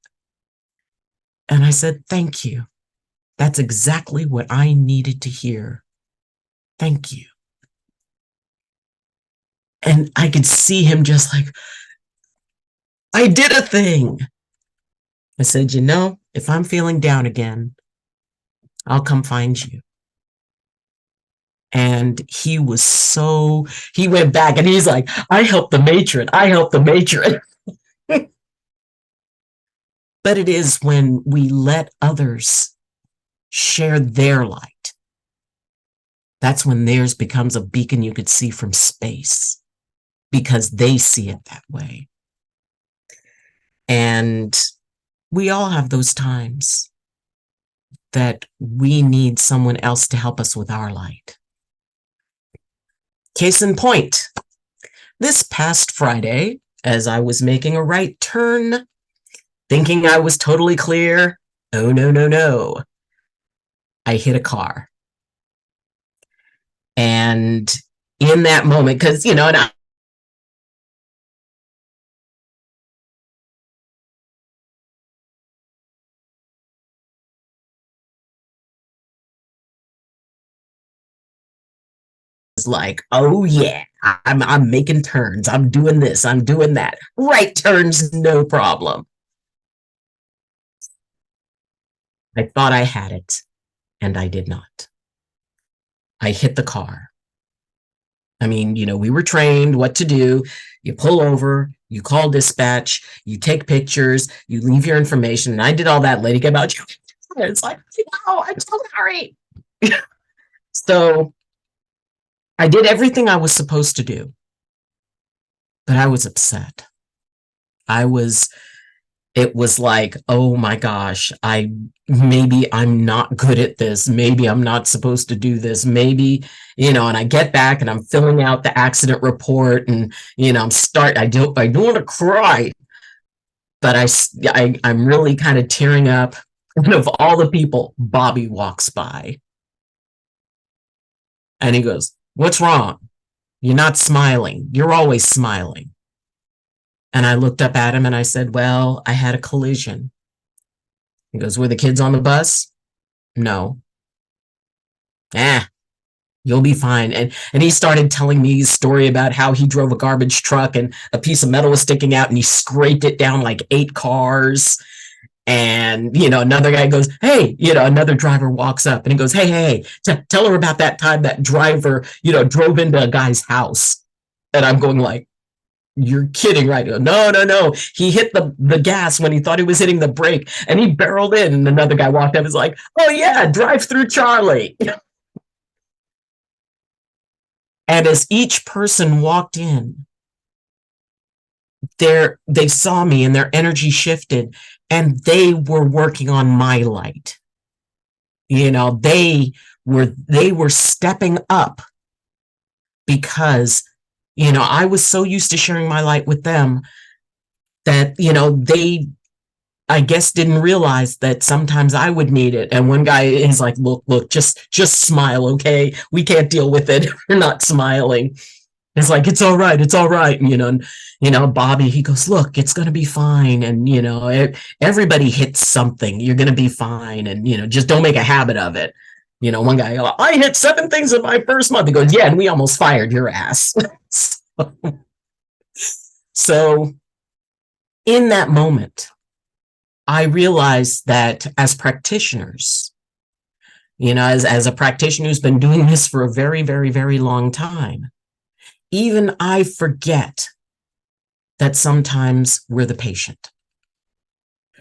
And I said, thank you. That's exactly what I needed to hear. Thank you. And I could see him just like, I did a thing. I said, if I'm feeling down again, I'll come find you. And he went back and he's like, I helped the matron. But it is when we let others share their light. That's when theirs becomes a beacon you could see from space, because they see it that way. And we all have those times that we need someone else to help us with our light. Case in point, this past Friday, as I was making a right turn, thinking I was totally clear, oh, no. I hit a car. And in that moment, because, and was like, oh yeah, I'm making turns. I'm doing this. I'm doing that. Right turns, no problem. I thought I had it, and I did not. I hit the car. I mean, we were trained what to do. You pull over, you call dispatch, you take pictures, you leave your information. And I did all that. Lady came out. It's like, no, I'm so sorry. So I did everything I was supposed to do, but I was upset. I was, it was like, oh my gosh, maybe I'm not good at this. Maybe I'm not supposed to do this. Maybe, and I get back and I'm filling out the accident report and, I don't want to cry, but I'm really kind of tearing up. And of all the people, Bobby walks by and he goes, what's wrong? You're not smiling. You're always smiling. And I looked up at him and I said, well, I had a collision. He goes, were the kids on the bus? No. You'll be fine. And he started telling me his story about how he drove a garbage truck and a piece of metal was sticking out and he scraped it down like 8 cars. And, another guy goes, hey, another driver walks up and he goes, hey, tell her about that time that driver, drove into a guy's house. And I'm going like, you're kidding, right? No. He hit the gas when he thought he was hitting the brake and he barreled in. And another guy walked up and was like, oh yeah, drive through Charlie. And as each person walked in, they saw me and their energy shifted and they were working on my light. They were stepping up because, I was so used to sharing my light with them that, they, I guess, didn't realize that sometimes I would need it. And one guy is like, look, just smile, okay? We can't deal with it. You're not smiling. It's like, it's all right. And, Bobby, he goes, look, it's going to be fine. And, everybody hits something. You're going to be fine. And, just don't make a habit of it. One guy, I hit 7 things in my first month. He goes, yeah, and we almost fired your ass. So in that moment, I realized that as practitioners, as a practitioner who's been doing this for a very, very, very long time, even I forget that sometimes we're the patient.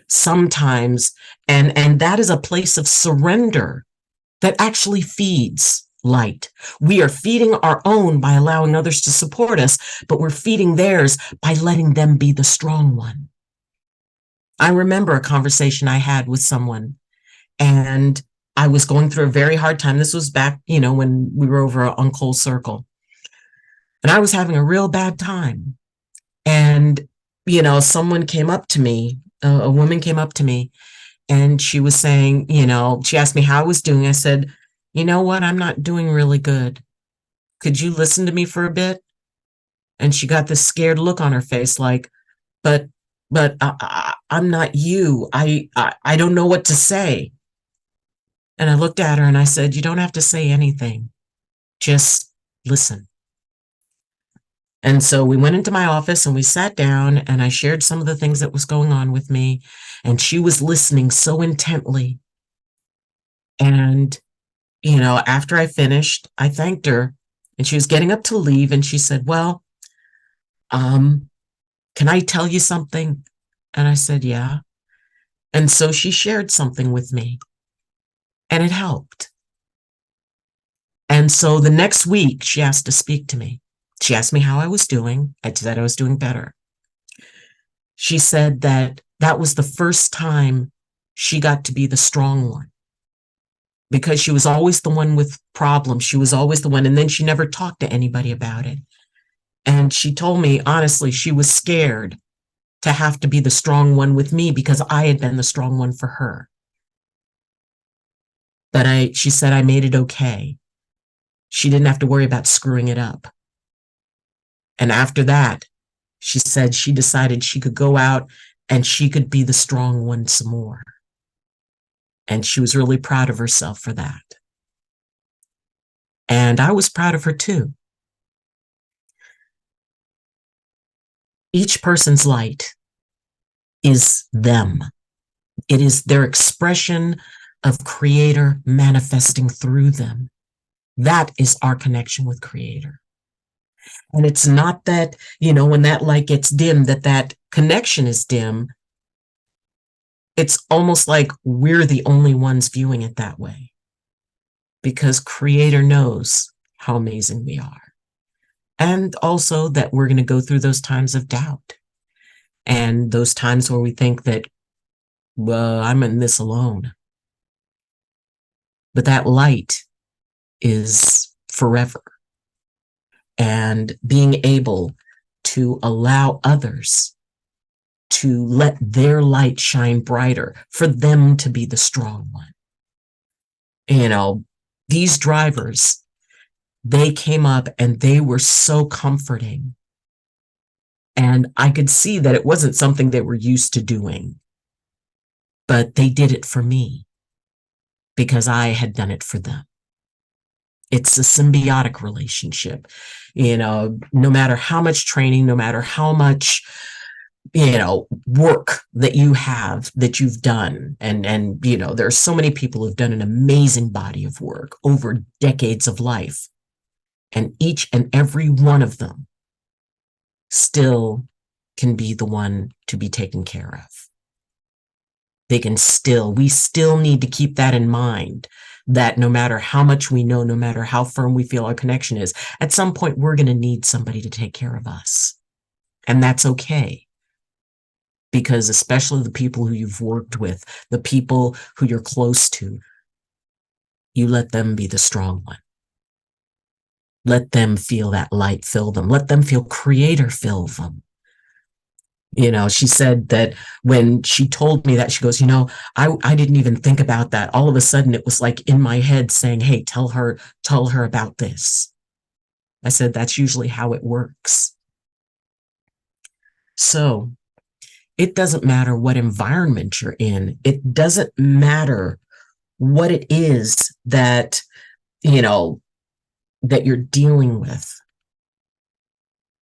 Sometimes, and that is a place of surrender that actually feeds light. We are feeding our own by allowing others to support us, but we're feeding theirs by letting them be the strong one. I remember a conversation I had with someone, and I was going through a very hard time. This was back, when we were over on Cole Circle. And I was having a real bad time. And, someone came up to me, a woman came up to me, and she was saying, she asked me how I was doing. I said, you know what? I'm not doing really good. Could you listen to me for a bit? And she got this scared look on her face, like, but I'm not you. I don't know what to say. And I looked at her and I said, you don't have to say anything. Just listen. And so we went into my office and we sat down and I shared some of the things that was going on with me. And she was listening so intently. And, after I finished, I thanked her and she was getting up to leave. And she said, well, can I tell you something? And I said, yeah. And so she shared something with me and it helped. And so the next week she asked to speak to me. She asked me how I was doing. I said I was doing better. She said that was the first time she got to be the strong one because she was always the one with problems. She was always the one. And then she never talked to anybody about it. And she told me, honestly, she was scared to have to be the strong one with me because I had been the strong one for her. But she said I made it okay. She didn't have to worry about screwing it up. And after that, she said she decided she could go out and she could be the strong one some more. And she was really proud of herself for that. And I was proud of her too. Each person's light is them. It is their expression of Creator manifesting through them. That is our connection with Creator. And it's not that, when that light gets dim, that connection is dim. It's almost like we're the only ones viewing it that way, because Creator knows how amazing we are. And also that we're going to go through those times of doubt and those times where we think that, well, I'm in this alone. But that light is forever. And being able to allow others to let their light shine brighter, for them to be the strong one. These drivers, they came up and they were so comforting. And I could see that it wasn't something they were used to doing, but they did it for me because I had done it for them. It's a symbiotic relationship. No matter how much training, no matter how much, work that you've done. And there are so many people who've done an amazing body of work over decades of life. And each and every one of them still can be the one to be taken care of. We still need to keep that in mind, that no matter how much we know, no matter how firm we feel our connection is, at some point we're going to need somebody to take care of us. And that's okay. Because especially the people who you've worked with, the people who you're close to, you let them be the strong one. Let them feel that light fill them. Let them feel Creator fill them. She said that when she told me that, she goes, I didn't even think about that. All of a sudden it was like in my head saying, hey, tell her about this. I said, that's usually how it works. So it doesn't matter what environment you're in. It doesn't matter what it is that, that you're dealing with.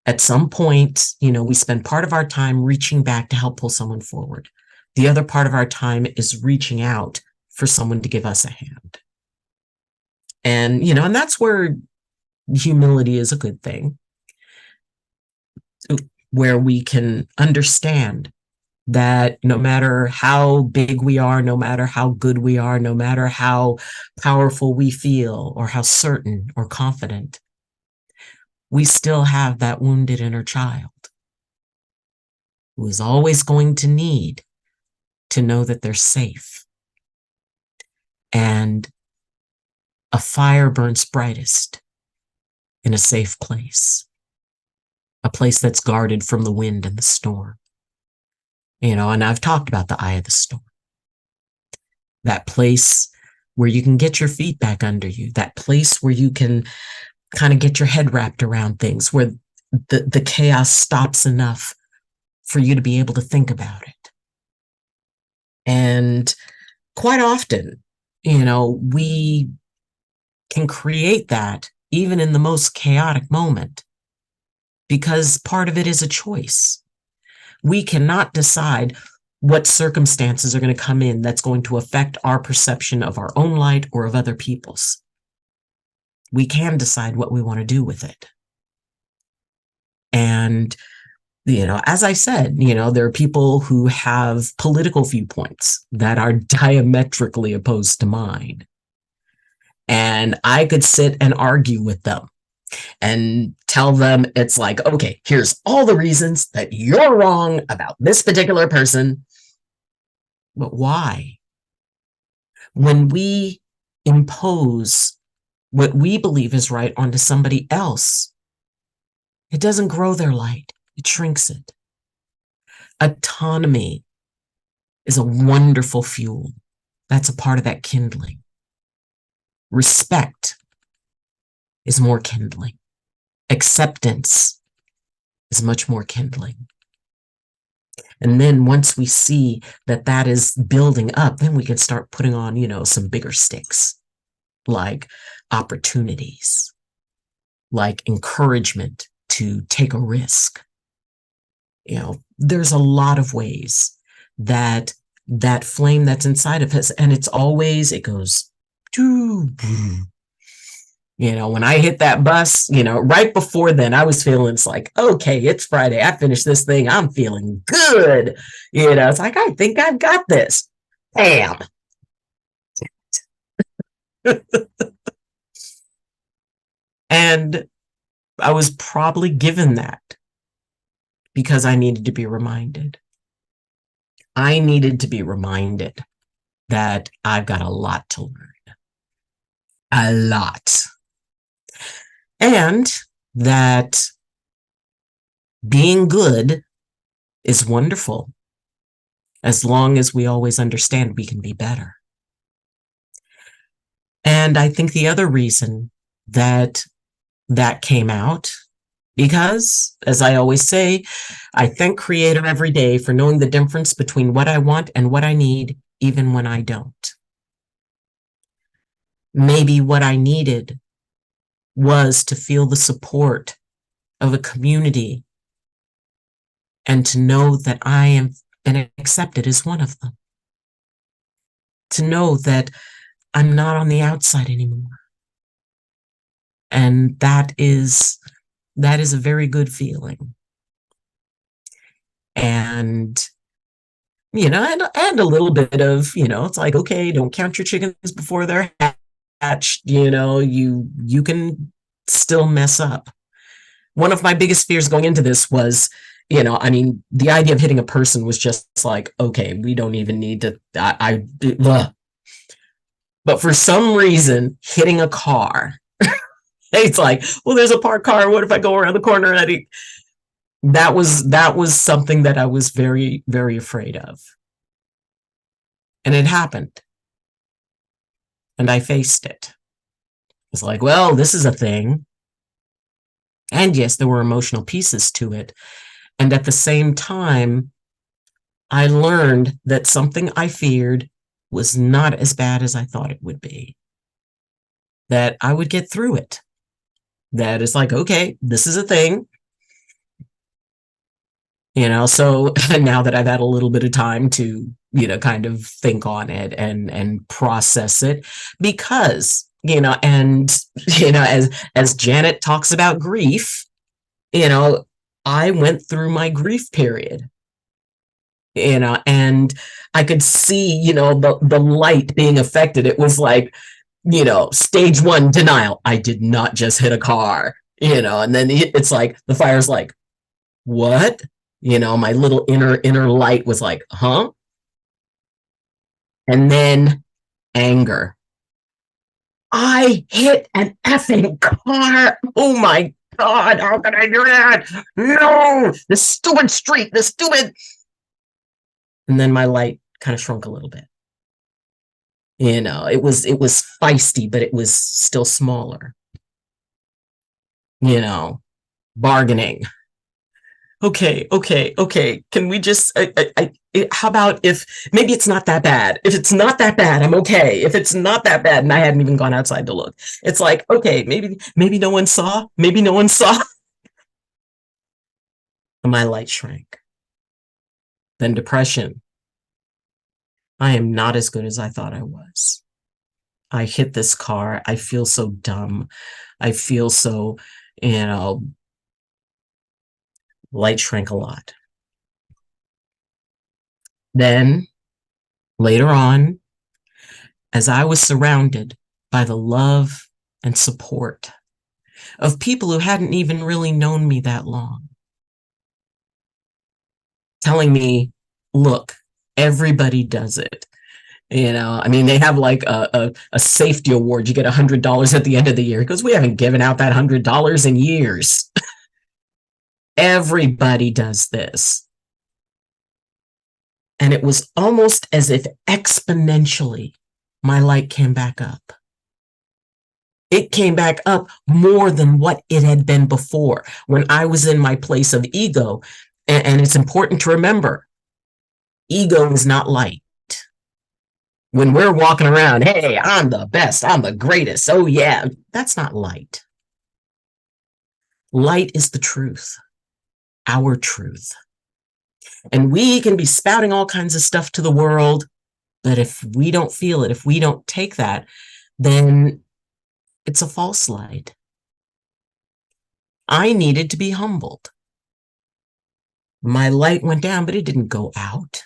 At some point, we spend part of our time reaching back to help pull someone forward. The other part of our time is reaching out for someone to give us a hand. And, and that's where humility is a good thing, where we can understand that no matter how big we are, no matter how good we are, no matter how powerful we feel or how certain or confident, we still have that wounded inner child who is always going to need to know that they're safe. And a fire burns brightest in a safe place, a place that's guarded from the wind and the storm. And I've talked about the eye of the storm, that place where you can get your feet back under you, that place where you can kind of get your head wrapped around things, where the chaos stops enough for you to be able to think about it. And quite often, we can create that even in the most chaotic moment, because part of it is a choice. We cannot decide what circumstances are going to come in that's going to affect our perception of our own light or of other people's. We can decide what we want to do with it. And, as I said, there are people who have political viewpoints that are diametrically opposed to mine. And I could sit and argue with them and tell them, it's like, okay, here's all the reasons that you're wrong about this particular person. But why? When we impose what we believe is right onto somebody else, it doesn't grow their light, it shrinks it. Autonomy is a wonderful fuel. That's a part of that kindling. Respect is more kindling. Acceptance is much more kindling. And then once we see that is building up, then we can start putting on, some bigger stakes. like opportunities, like encouragement to take a risk. There's a lot of ways that that flame that's inside of us, and it goes, when I hit that bus, right before then, I was feeling, it's like, okay, it's Friday. I finished this thing. I'm feeling good. It's like, I think I've got this. Bam. And I was probably given that because I needed to be reminded. I needed to be reminded that I've got a lot to learn. A lot. And that being good is wonderful as long as we always understand we can be better. And I think the other reason that came out, because, as I always say, I thank Creator every day for knowing the difference between what I want and what I need, even when I don't. Maybe what I needed was to feel the support of a community and to know that I am been accepted as one of them. To know that I'm not on the outside anymore. And that is a very good feeling. And, and a little bit of, it's like, okay, don't count your chickens before they're hatched. You can still mess up. One of my biggest fears going into this was, the idea of hitting a person was just like, okay, we don't even need to, but for some reason, hitting a car, it's like, well, there's a parked car. What if I go around the corner and that was something that I was very, very afraid of. And it happened. And I faced it. It's like, well, this is a thing. And yes, there were emotional pieces to it. And at the same time, I learned that something I feared was not as bad as I thought it would be. That I would get through it. That it's like, okay, this is a thing. So now that I've had a little bit of time to, kind of think on it and process it, because, as Janet talks about grief, I went through my grief period, and I could see, the light being affected. It was like, stage 1 denial. I did not just hit a car, and then it's like, the fire's like, what? My little inner light was like, huh? And then anger. I hit an effing car. Oh my God, how could I do that? No, this stupid street, this stupid. And then my light kind of shrunk a little bit. It was feisty, but it was still smaller. Bargaining. Okay. Can we just, how about if maybe it's not that bad? If it's not that bad, I'm okay. If it's not that bad, and I hadn't even gone outside to look, it's like, okay, maybe no one saw. Maybe no one saw. And my light shrank. Then depression. I am not as good as I thought I was. I hit this car. I feel so dumb. I feel so, light shrank a lot. Then later on, as I was surrounded by the love and support of people who hadn't even really known me that long, telling me, look, everybody does it. They have like a safety award. You get $100 at the end of the year because we haven't given out that $100 in years. Everybody does this. And it was almost as if exponentially my light came back up. It came back up more than what it had been before when I was in my place of ego. And it's important to remember, ego is not light. When we're walking around, hey, I'm the best, I'm the greatest. Oh, yeah. That's not light. Light is the truth, our truth. And we can be spouting all kinds of stuff to the world, but if we don't feel it, if we don't take that, then it's a false light. I needed to be humbled. My light went down, but it didn't go out.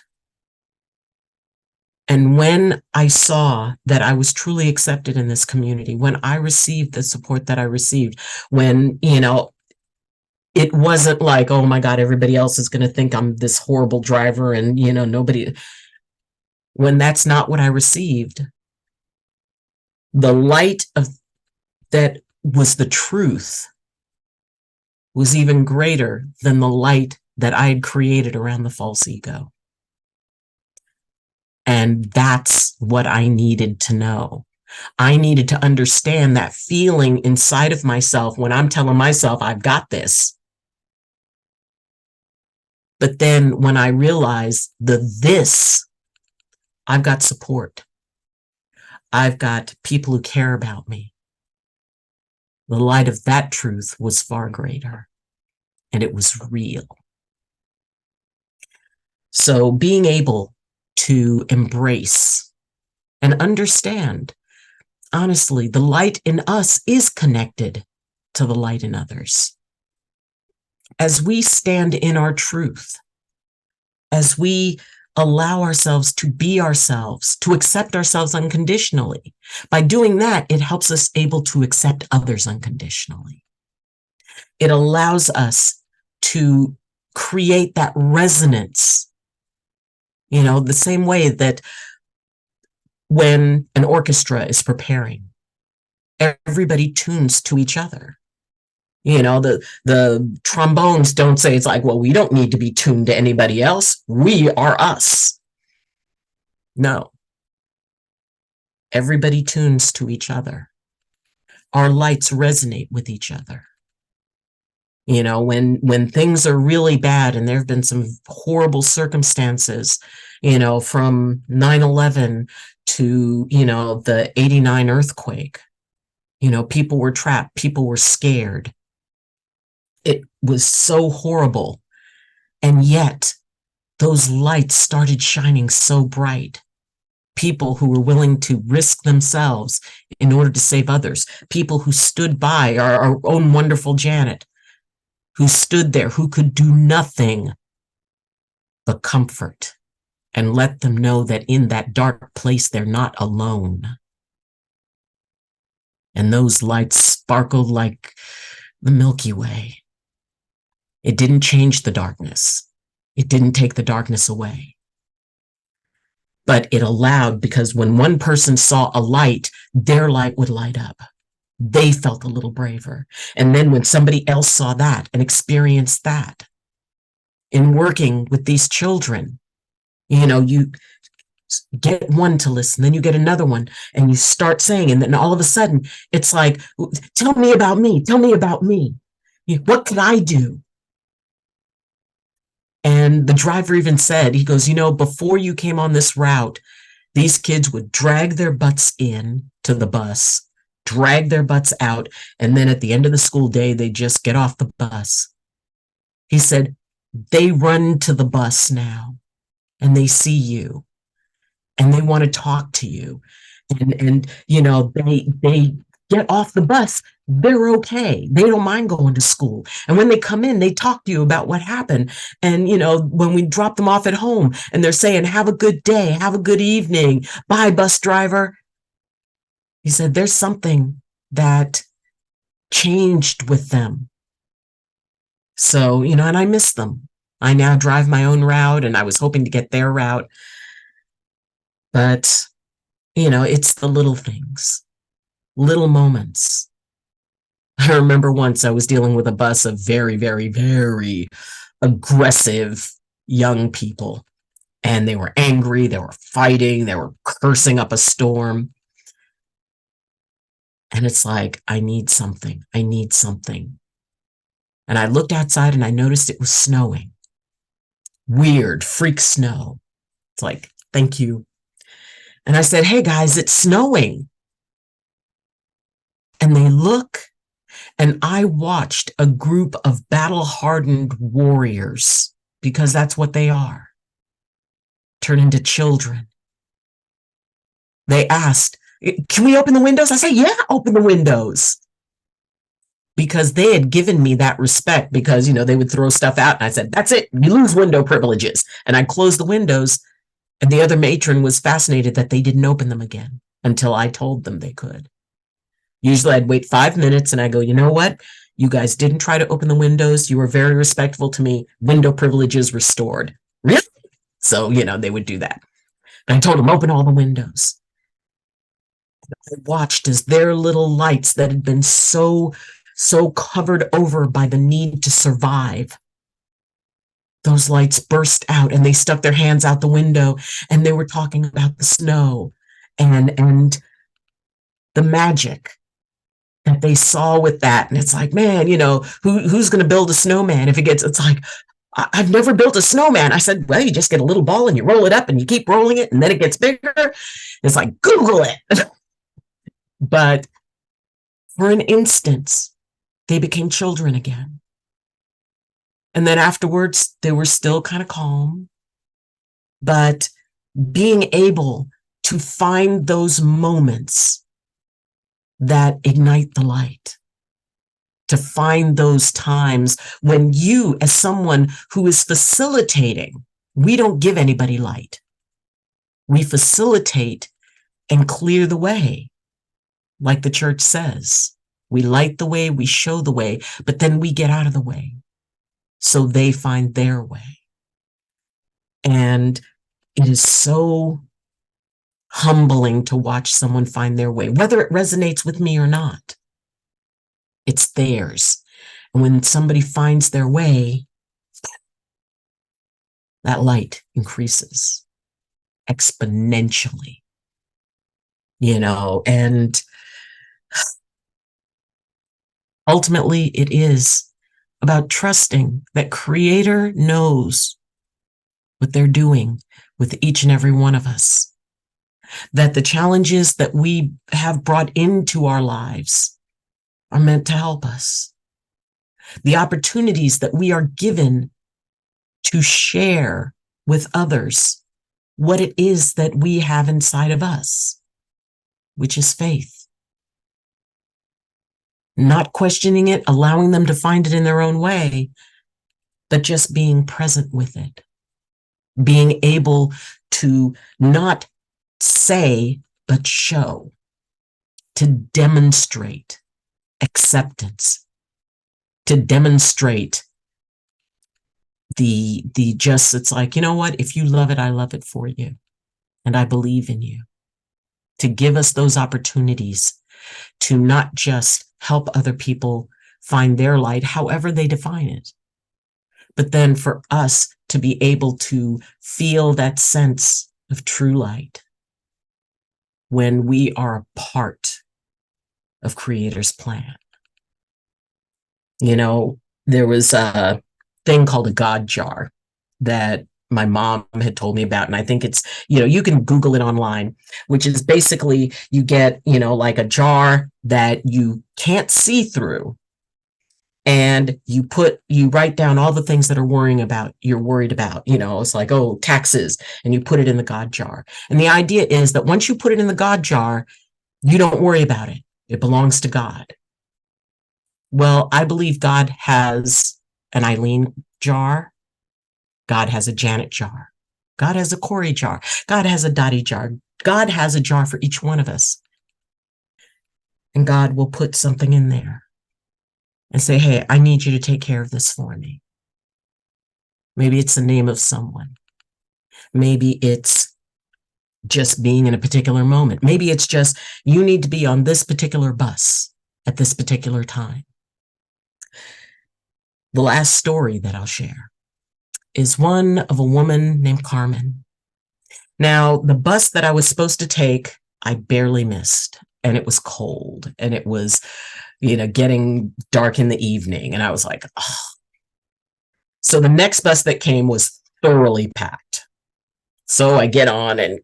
And when I saw that I was truly accepted in this community, when I received the support that I received, when, it wasn't like, oh my God, everybody else is going to think I'm this horrible driver and, nobody, when that's not what I received, the light of that was the truth was even greater than the light that I had created around the false ego. And that's what I needed to know. I needed to understand that feeling inside of myself when I'm telling myself, I've got this. But then when I realized this, I've got support. I've got people who care about me. The light of that truth was far greater, and it was real. So being able to embrace and understand, honestly, the light in us is connected to the light in others. As we stand in our truth, as we allow ourselves to be ourselves, to accept ourselves unconditionally, by doing that, it helps us able to accept others unconditionally. It allows us to create that resonance, the same way that when an orchestra is preparing, everybody tunes to each other. The trombones don't say, it's like, well, we don't need to be tuned to anybody else. We are us. No. Everybody tunes to each other. Our lights resonate with each other. When things are really bad, and there have been some horrible circumstances, from 9/11 to, the 89 earthquake, people were trapped, people were scared. It was so horrible. And yet those lights started shining so bright. People who were willing to risk themselves in order to save others, people who stood by, our own wonderful Janet, who stood there, who could do nothing but comfort and let them know that in that dark place, they're not alone. And those lights sparkled like the Milky Way. It didn't change the darkness. It didn't take the darkness away. But it allowed, because when one person saw a light, their light would light up. They felt a little braver. And then when somebody else saw that and experienced that, in working with these children, you get one to listen, then you get another one, and you start saying, and then all of a sudden, it's like, tell me about me, tell me about me. What could I do? And the driver even said, he goes, before you came on this route, these kids would drag their butts in to the bus, drag their butts out, and then at the end of the school day, they just get off the bus. He said, they run to the bus now, and they see you, and they want to talk to you. And they get off the bus, they're okay. They don't mind going to school. And when they come in, they talk to you about what happened. And, when we drop them off at home and they're saying, have a good day, have a good evening, bye, bus driver. He said, there's something that changed with them. So, and I miss them. I now drive my own route, and I was hoping to get their route. But, it's the little things, little moments. I remember once I was dealing with a bus of very, very, very aggressive young people, and they were angry, they were fighting, they were cursing up a storm. And it's like, I need something. I need something. And I looked outside and I noticed it was snowing. Weird, freak snow. It's like, thank you. And I said, hey guys, it's snowing. And they look, and I watched a group of battle-hardened warriors, because that's what they are, turn into children. They asked, can we open the windows? I said, yeah, open the windows. Because they had given me that respect, because, they would throw stuff out. And I said, that's it. You lose window privileges. And I closed the windows. And the other matron was fascinated that they didn't open them again until I told them they could. Usually I'd wait 5 minutes and I go, you know what? You guys didn't try to open the windows. You were very respectful to me. Window privileges restored. Really? So, they would do that. And I told them, open all the windows. I watched as their little lights that had been so covered over by the need to survive, those lights burst out, and they stuck their hands out the window, and they were talking about the snow and the magic that they saw with that. And it's like, man, who's going to build a snowman if it's like, I've never built a snowman. I said, well, you just get a little ball and you roll it up and you keep rolling it and then it gets bigger. It's like, Google it. But for an instance, they became children again. And then afterwards, they were still kind of calm. But being able to find those moments that ignite the light, to find those times when you, as someone who is facilitating, we don't give anybody light. We facilitate and clear the way, like the church says. We light the way, we show the way, but then we get out of the way so they find their way. And it is so humbling to watch someone find their way, whether it resonates with me or not. It's theirs. And when somebody finds their way, that light increases exponentially, and ultimately it is about trusting that Creator knows what they're doing with each and every one of us, that the challenges that we have brought into our lives are meant to help us. The opportunities that we are given to share with others what it is that we have inside of us, which is faith. Not questioning it, allowing them to find it in their own way, but just being present with it. Being able to not say, but show, to demonstrate acceptance, to demonstrate it's like, you know what, if you love it, I love it for you. And I believe in you. To give us those opportunities to not just help other people find their light, however they define it, but then for us to be able to feel that sense of true light when we are a part of Creator's plan. There was a thing called a God jar that my mom had told me about. And I think it's, you can Google it online, which is basically you get, like a jar that you can't see through. And you write down all the things that you're worried about, it's like, oh, taxes, and you put it in the God jar. And the idea is that once you put it in the God jar, you don't worry about it. It belongs to God. Well, I believe God has an Ayleen jar. God has a Janet jar. God has a Corey jar. God has a Dottie jar. God has a jar for each one of us. And God will put something in there and say, hey, I need you to take care of this for me. Maybe it's the name of someone. Maybe it's just being in a particular moment. Maybe it's just you need to be on this particular bus at this particular time. The last story that I'll share is one of a woman named Carmen. Now, the bus that I was supposed to take, I barely missed, and it was cold, and it was, getting dark in the evening, and I was like, oh. So the next bus that came was thoroughly packed. So I get on, and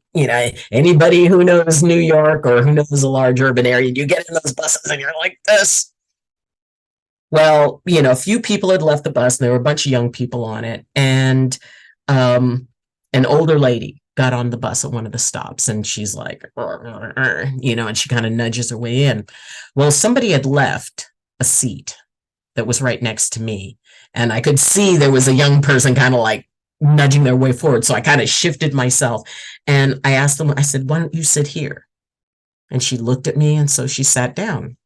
anybody who knows New York or who knows a large urban area, you get in those buses and you're like this. Well, a few people had left the bus, and there were a bunch of young people on it, and an older lady got on the bus at one of the stops, and she's like, and she kind of nudges her way in. Well, somebody had left a seat that was right next to me, and I could see there was a young person kind of like nudging their way forward. So I kind of shifted myself, and I asked them, I said, "Why don't you sit here?" And she looked at me, and so she sat down.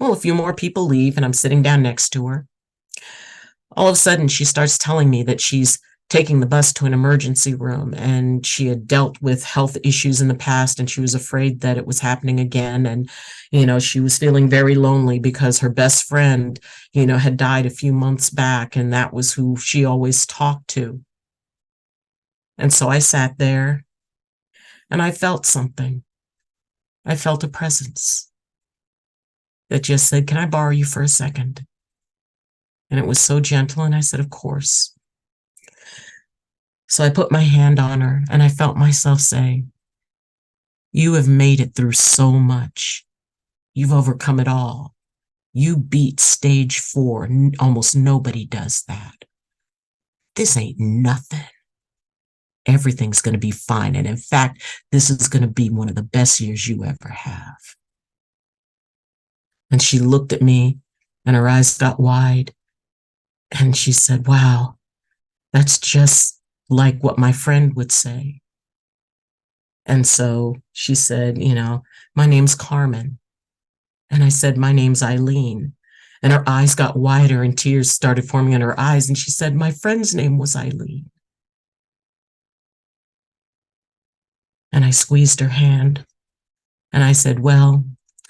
Well, a few more people leave, and I'm sitting down next to her. All of a sudden, she starts telling me that she's taking the bus to an emergency room, and she had dealt with health issues in the past, and she was afraid that it was happening again. And, she was feeling very lonely because her best friend, had died a few months back, and that was who she always talked to. And so I sat there, and I felt something. I felt a presence that just said, "Can I borrow you for a second?" And it was so gentle, and I said, "Of course." So I put my hand on her, and I felt myself say, "You have made it through so much. You've overcome it all. You beat stage 4. Almost nobody does that. This ain't nothing. Everything's going to be fine. And in fact, this is going to be one of the best years you ever have." And she looked at me, and her eyes got wide, and she said, "Wow, that's just like what my friend would say." And so she said, "My name's Carmen." And I said, "My name's Ayleen." And her eyes got wider, and tears started forming in her eyes. And she said, "My friend's name was Ayleen." And I squeezed her hand, and I said, "Well,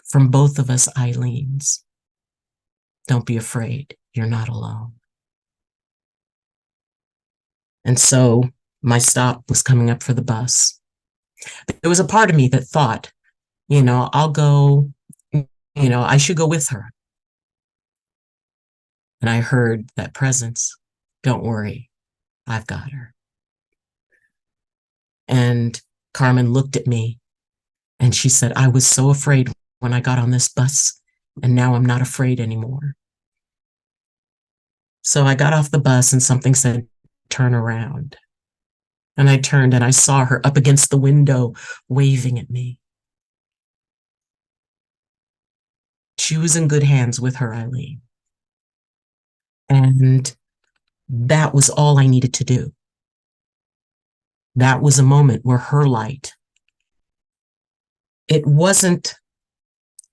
from both of us Ayleens, don't be afraid. You're not alone." And so my stop was coming up for the bus. There was a part of me that thought, I'll go, I should go with her. And I heard that presence, "Don't worry, I've got her." And Carmen looked at me, and she said, "I was so afraid when I got on this bus, and now I'm not afraid anymore." So I got off the bus, and something said, "Turn around." And I turned, and I saw her up against the window waving at me. She was in good hands with her Ayleen. And that was all I needed to do. That was a moment where her light, it wasn't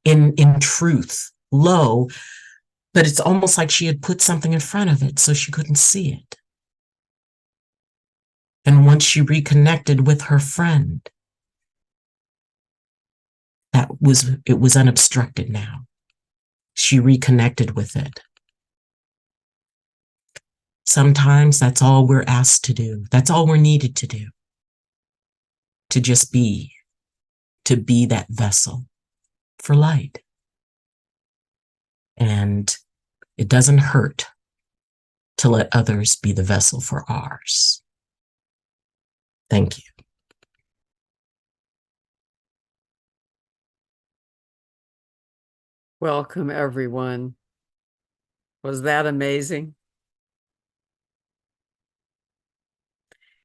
in truth low, but it's almost like she had put something in front of it so she couldn't see it. And once she reconnected with her friend, it was unobstructed now. She reconnected with it. Sometimes that's all we're asked to do. That's all we're needed to do. To just be, to be that vessel for light. And it doesn't hurt to let others be the vessel for ours. Thank you. Welcome, everyone. Was that amazing?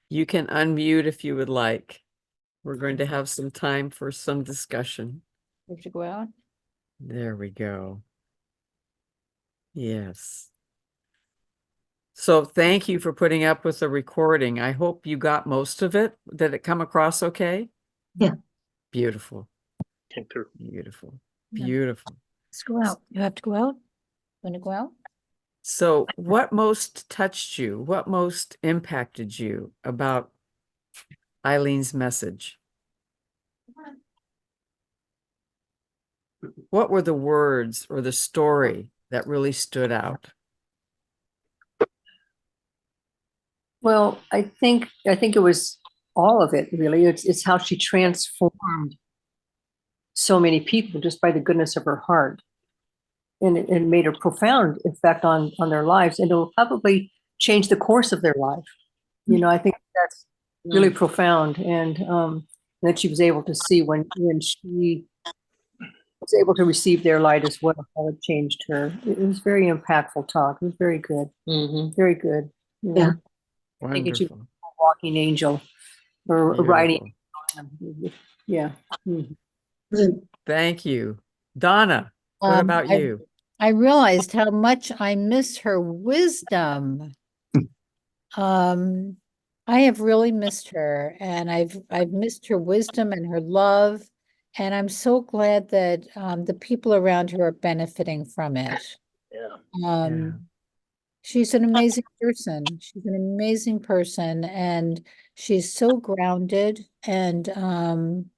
You can unmute if you would like. We're going to have some time for some discussion. We have to go out. There we go. Yes. So thank you for putting up with the recording. I hope you got most of it. Did it come across okay? Yeah. Beautiful. Came through. Beautiful. Yeah. Beautiful. Let's go out. You have to go out? Want to go out? So what most touched you? What most impacted you about Ayleen's message? What were the words or the story that really stood out? Well, I think it was all of it, really. It's how she transformed so many people just by the goodness of her heart. And it made a profound effect on their lives, and it will probably change the course of their life. I think really profound, and that she was able to see when she was able to receive their light as well, how it changed her. It was very impactful talk. It was very good, very good. You know, Yeah. thinking she was Wonderful. a walking angel or a writing. Beautiful. Yeah. Mhm. Thank you. Donna, what about you? I realized how much I miss her wisdom. Um, I have really missed her, and I've missed her wisdom and her love, and I'm so glad that the people around her are benefiting from it. Yeah. Um, she's an amazing person. She's an amazing person, and she's so grounded, and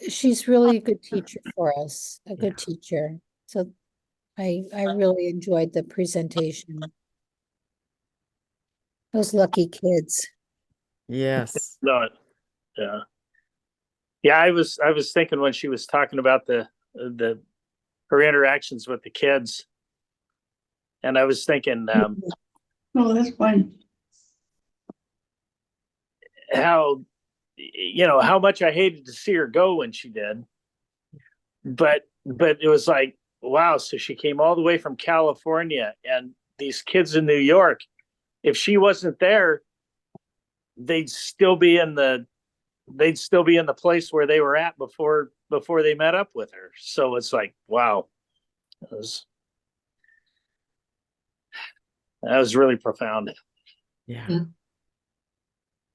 she's really a good teacher for us, a good teacher. So I really enjoyed the presentation. Those lucky kids. Yes. No, yeah. Yeah, I was thinking when she was talking about the her interactions with the kids, and I was thinking Oh, that's fine. how how much I hated to see her go when she did. But it was like, wow, so she came all the way from California, and these kids in New York, if she wasn't there, they'd still be in the place where they were at before they met up with her. So it's like, wow. That was really profound. Yeah. Yeah.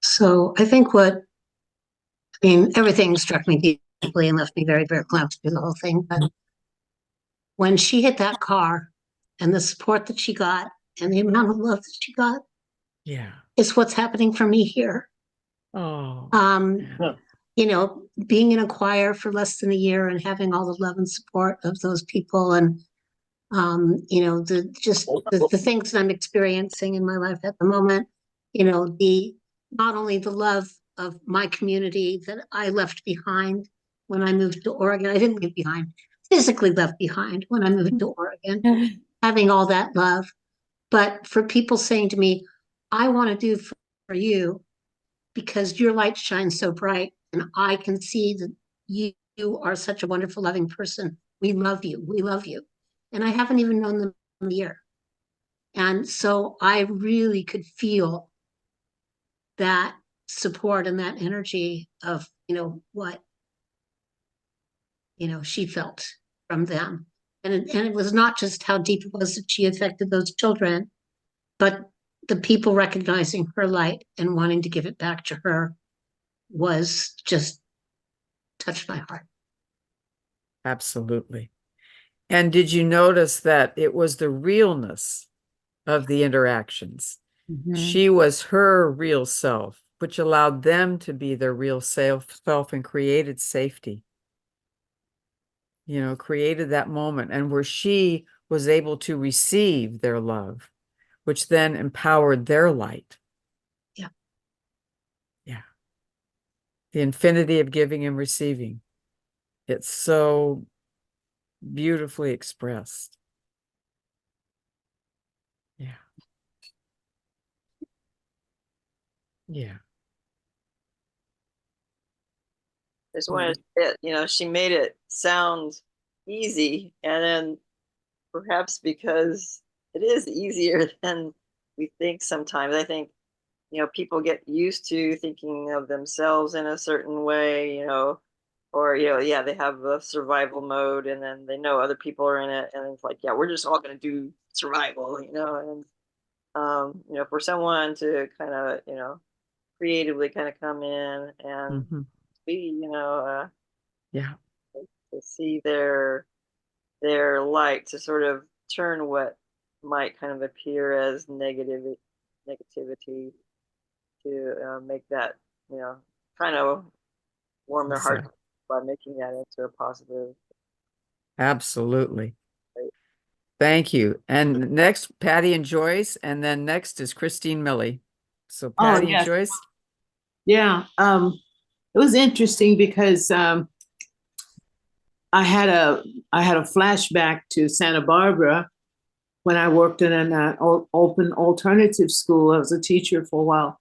So I think everything struck me deeply and left me very, very close through the whole thing. But when she hit that car and the support that she got and the amount of love that she got Yeah. is what's happening for me here. Oh. Yeah. Being in a choir for less than a year and having all the love and support of those people, and the things that I'm experiencing in my life at the moment, not only the love of my community that I left behind when I moved to Oregon. I didn't leave behind, physically left behind when I moved to Oregon, having all that love. But for people saying to me, I want to do for you because your light shines so bright, and I can see that you are such a wonderful, loving person. We love you. We love you. And I haven't even known them a year. And so I really could feel that support and that energy of, what, she felt from them. And it was not just how deep it was that she affected those children, but the people recognizing her light and wanting to give it back to her was just touched my heart. Absolutely. And did you notice that it was the realness of the interactions? She was her real self, which allowed them to be their real self and created safety. Created that moment, and where she was able to receive their love, which then empowered their light. Yeah. Yeah. The infinity of giving and receiving. It's so beautifully expressed. Yeah. Yeah. Just wanted to say, she made it sound easy, and then perhaps because it is easier than we think sometimes. I think, people get used to thinking of themselves in a certain way, or, yeah, they have a survival mode, and then they know other people are in it, and it's like, yeah, we're just all going to do survival, and, for someone to kind of, creatively kind of come in and be, Yeah. to see their light, to sort of turn what might kind of appear as negativity to make that, kind of warm their heart by making that into a positive. Absolutely. Thank you. And next, Patty and Joyce, and then next is Christine Millie. So Patty and Joyce. Yeah, it was interesting because I had a flashback to Santa Barbara when I worked in an open alternative school. I was a teacher for a while,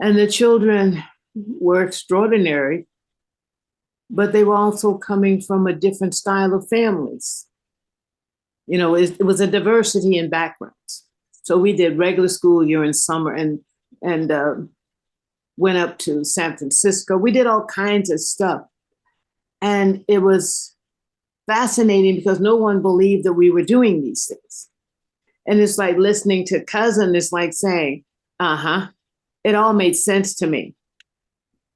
And the children were extraordinary, but they were also coming from a different style of families. You know, it was a diversity in backgrounds. So we did regular school year in summer and went up to San Francisco. We did all kinds of stuff. And it was fascinating because no one believed that we were doing these things. And it's like listening to Cousin, it's like saying, it all made sense to me.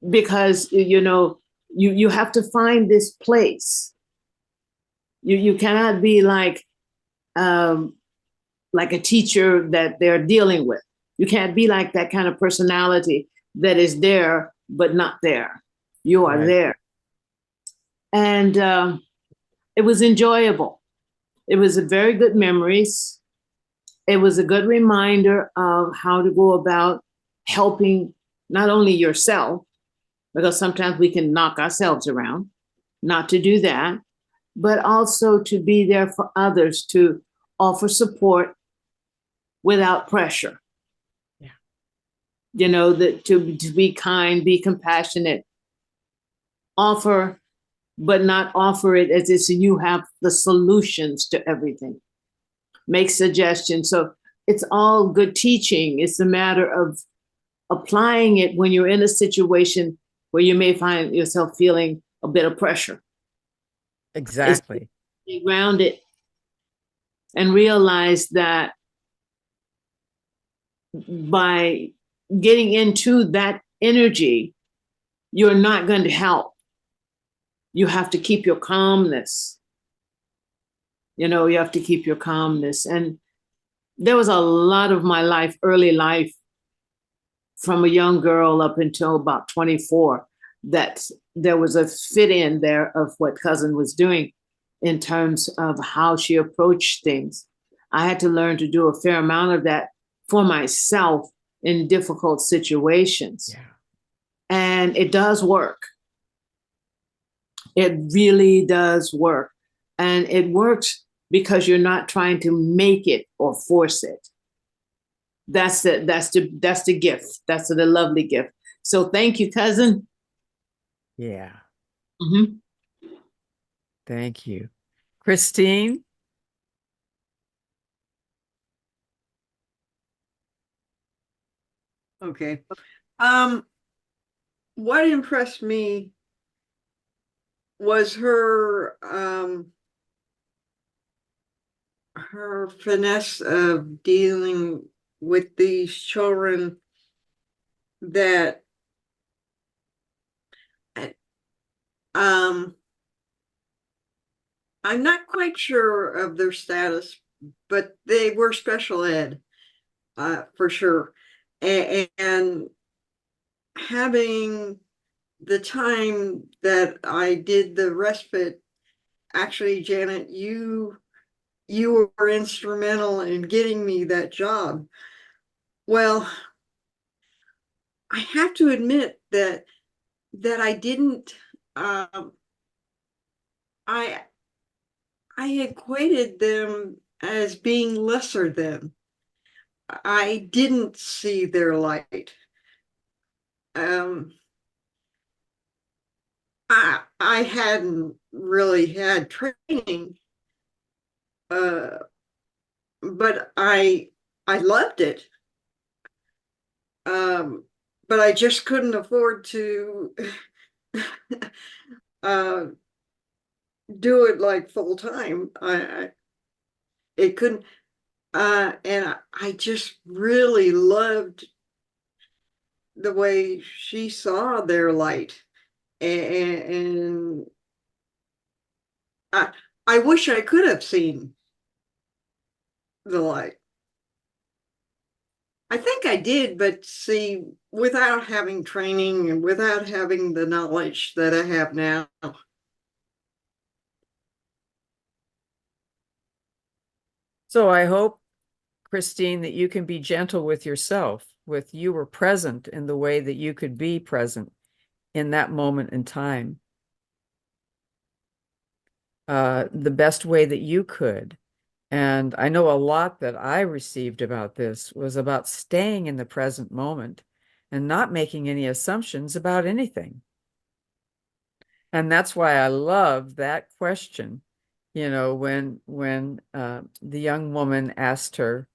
Because, you know, you have to find this place. You cannot be like a teacher that they're dealing with. You can't be like that kind of personality that is there, but not there. You are there. And it was enjoyable. It was a very good memories. It was a good reminder of how to go about helping not only yourself, because sometimes we can knock ourselves around, not to do that, but also to be there for others, to offer support without pressure. Yeah. You know, that to be kind, be compassionate, offer, but not offer it as if you have the solutions to everything. Make suggestions. So it's all good teaching. It's a matter of applying it when you're in a situation where you may find yourself feeling a bit of pressure. Exactly. Be grounded and realize that by getting into that energy, you're not going to help. You have to keep your calmness. You know, you have to keep your calmness. And there was a lot of my life, early life, from a young girl up until about 24, that there was a fit in there of what Cousin was doing in terms of how she approached things. I had to learn to do a fair amount of that for myself in difficult situations. Yeah. And it does work. It really does work. And it works because you're not trying to make it or force it. That's the gift. That's the lovely gift. So thank you, Cousin. Yeah. Mm-hmm. Thank you. Christine? Okay. What impressed me was her finesse of dealing with these children that I'm not quite sure of their status, but they were special ed, for sure. And having the time that I did the respite, actually, Janet, you were instrumental in getting me that job. Well, I have to admit that I didn't, I equated them as being lesser than. I didn't see their light. I hadn't really had training, but I loved it. But I just couldn't afford to do it like full time. It couldn't, and I just really loved the way she saw their light, and I wish I could have seen the light. I think I did, but see, without having training and without having the knowledge that I have now. So I hope, Christine, that you can be gentle with yourself, with you were present in the way that you could be present in that moment in time. The best way that you could. And I know a lot that I received about this was about staying in the present moment and not making any assumptions about anything. And that's why I love that question. You know, when the young woman asked her,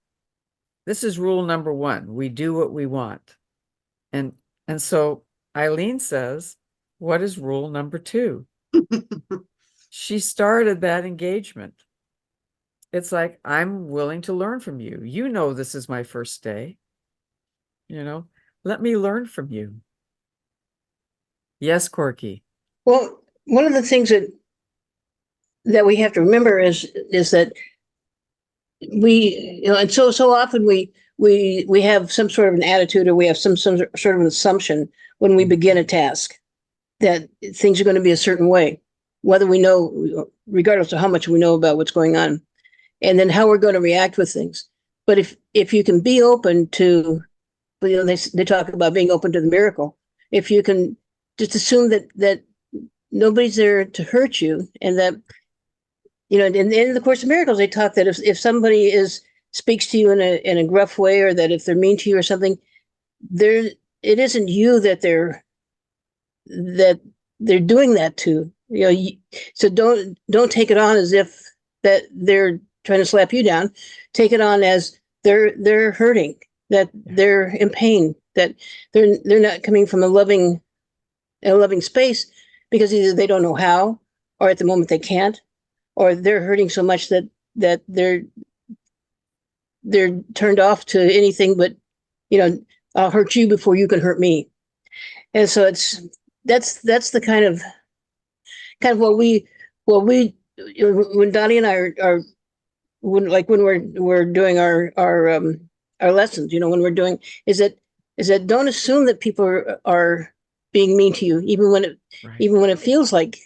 this is rule number 1, we do what we want. And so Ayleen says, what is rule number 2? She started that engagement. It's like, I'm willing to learn from you. You know, this is my first day. You know, let me learn from you. Yes, Corky. Well, one of the things that we have to remember is that we, you know, and so often we have some sort of an attitude, or we have some sort of an assumption when we begin a task that things are going to be a certain way, whether we know, regardless of how much we know about what's going on, and then how we're going to react with things. But if you can be open to, you know, they talk about being open to the miracle. If you can just assume that nobody's there to hurt you, and that, you know, in the Course of Miracles, they talk that if somebody speaks to you in a gruff way, or that if they're mean to you or something, it isn't you that they're doing that to. You know, so don't take it on as if that they're trying to slap you down. Take it on as they're hurting, that they're in pain, that they're not coming from a loving space, because either they don't know how, or at the moment they can't, or they're hurting so much that they're turned off to anything but, you know, I'll hurt you before you can hurt me. And so that's the kind of what we when Donnie and I are when we're doing our lessons, you know, when we're doing, is that don't assume that people are being mean to you, even when it feels like,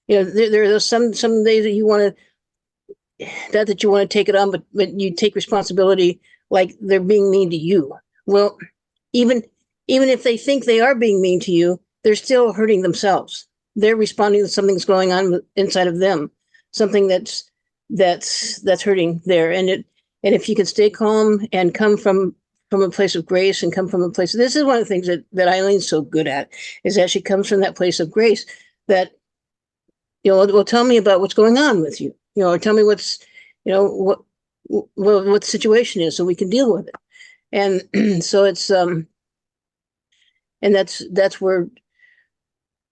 you know, there are some days that you want to, not that you want to take it on, but you take responsibility, like they're being mean to you. Well, even if they think they are being mean to you, they're still hurting themselves. They're responding to something that's going on inside of them, something that's hurting there. And if you can stay calm and come from a place of grace, and come from a place, this is one of the things that Ayleen's so good at, is that she comes from that place of grace, that, you know, well, tell me about what's going on with you, you know, or tell me what's, you know, what the situation is, so we can deal with it. And so it's, and that's where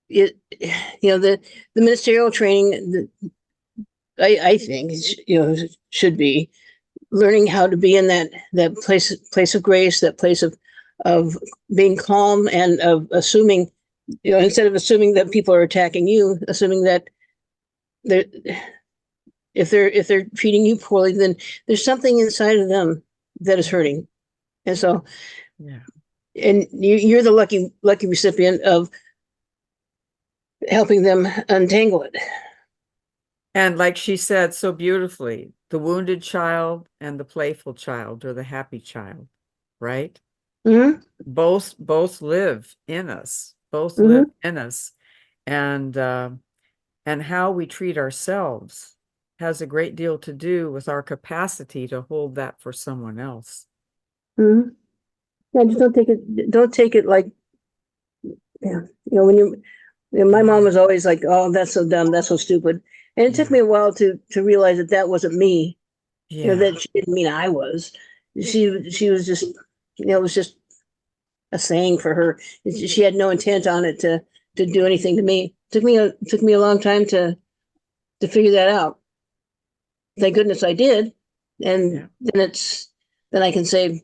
it, you know, the ministerial training, I think, you know, should be learning how to be in that place of grace, that place of being calm, and of assuming, you know, instead of assuming that people are attacking you, assuming that if they're treating you poorly, then there's something inside of them that is hurting. And so, Yeah. And you're the lucky recipient of helping them untangle it. And like she said so beautifully, the wounded child and the playful child, or the happy child, right? Mm-hmm. Both live in us. Both Mm-hmm. live in us. And how we treat ourselves has a great deal to do with our capacity to hold that for someone else. Mm-hmm. Yeah, just don't take it like, yeah, you know, when you know, my mom was always like, oh, that's so dumb, that's so stupid. And it took me a while to realize that wasn't me. Yeah. You know, that she didn't mean I was. She was just, you know, it was just a saying for her. She had no intent on it to do anything to me. It took me a long time to figure that out. Thank goodness I did. And then I can say,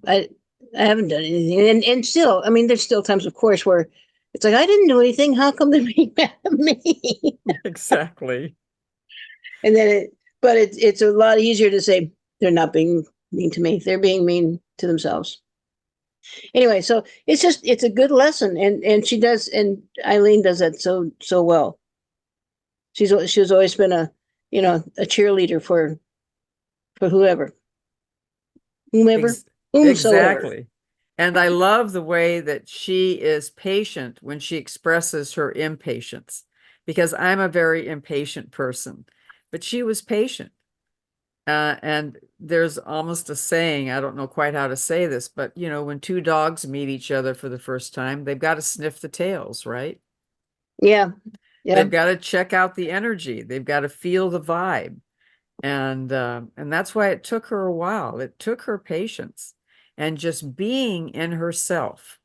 I haven't done anything. And still, I mean, there's still times, of course, where it's like, I didn't do anything. How come they're being mad at me? Exactly. And then it's a lot easier to say, they're not being mean to me. They're being mean to themselves. Anyway, so it's a good lesson. And she does, and Ayleen does that so well. She's always been a cheerleader for whomever. Exactly. And I love the way that she is patient when she expresses her impatience, because I'm a very impatient person, but she was patient. And there's almost a saying, I don't know quite how to say this, but when two dogs meet each other for the first time, they've got to sniff the tails, right? Yeah. Yeah. They've got to check out the energy. They've got to feel the vibe. And that's why it took her a while. It took her patience and just being in herself,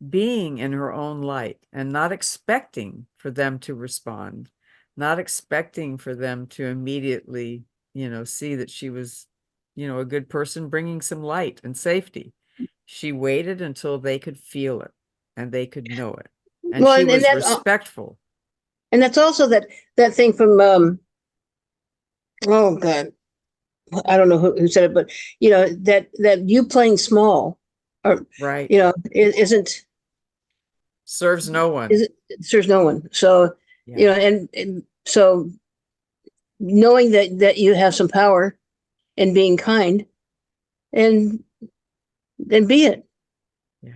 being in her own light, and not expecting for them to respond, not expecting for them to immediately, see that she was, a good person bringing some light and safety. She waited until they could feel it and they could know it. And Well, she and was that, respectful. and that's also that thing from oh God, I don't know who said it, but that you playing small, or Right. isn't Serves no one. it serves no one. So Yeah. and so knowing that you have some power and being kind, and then be it. Yeah.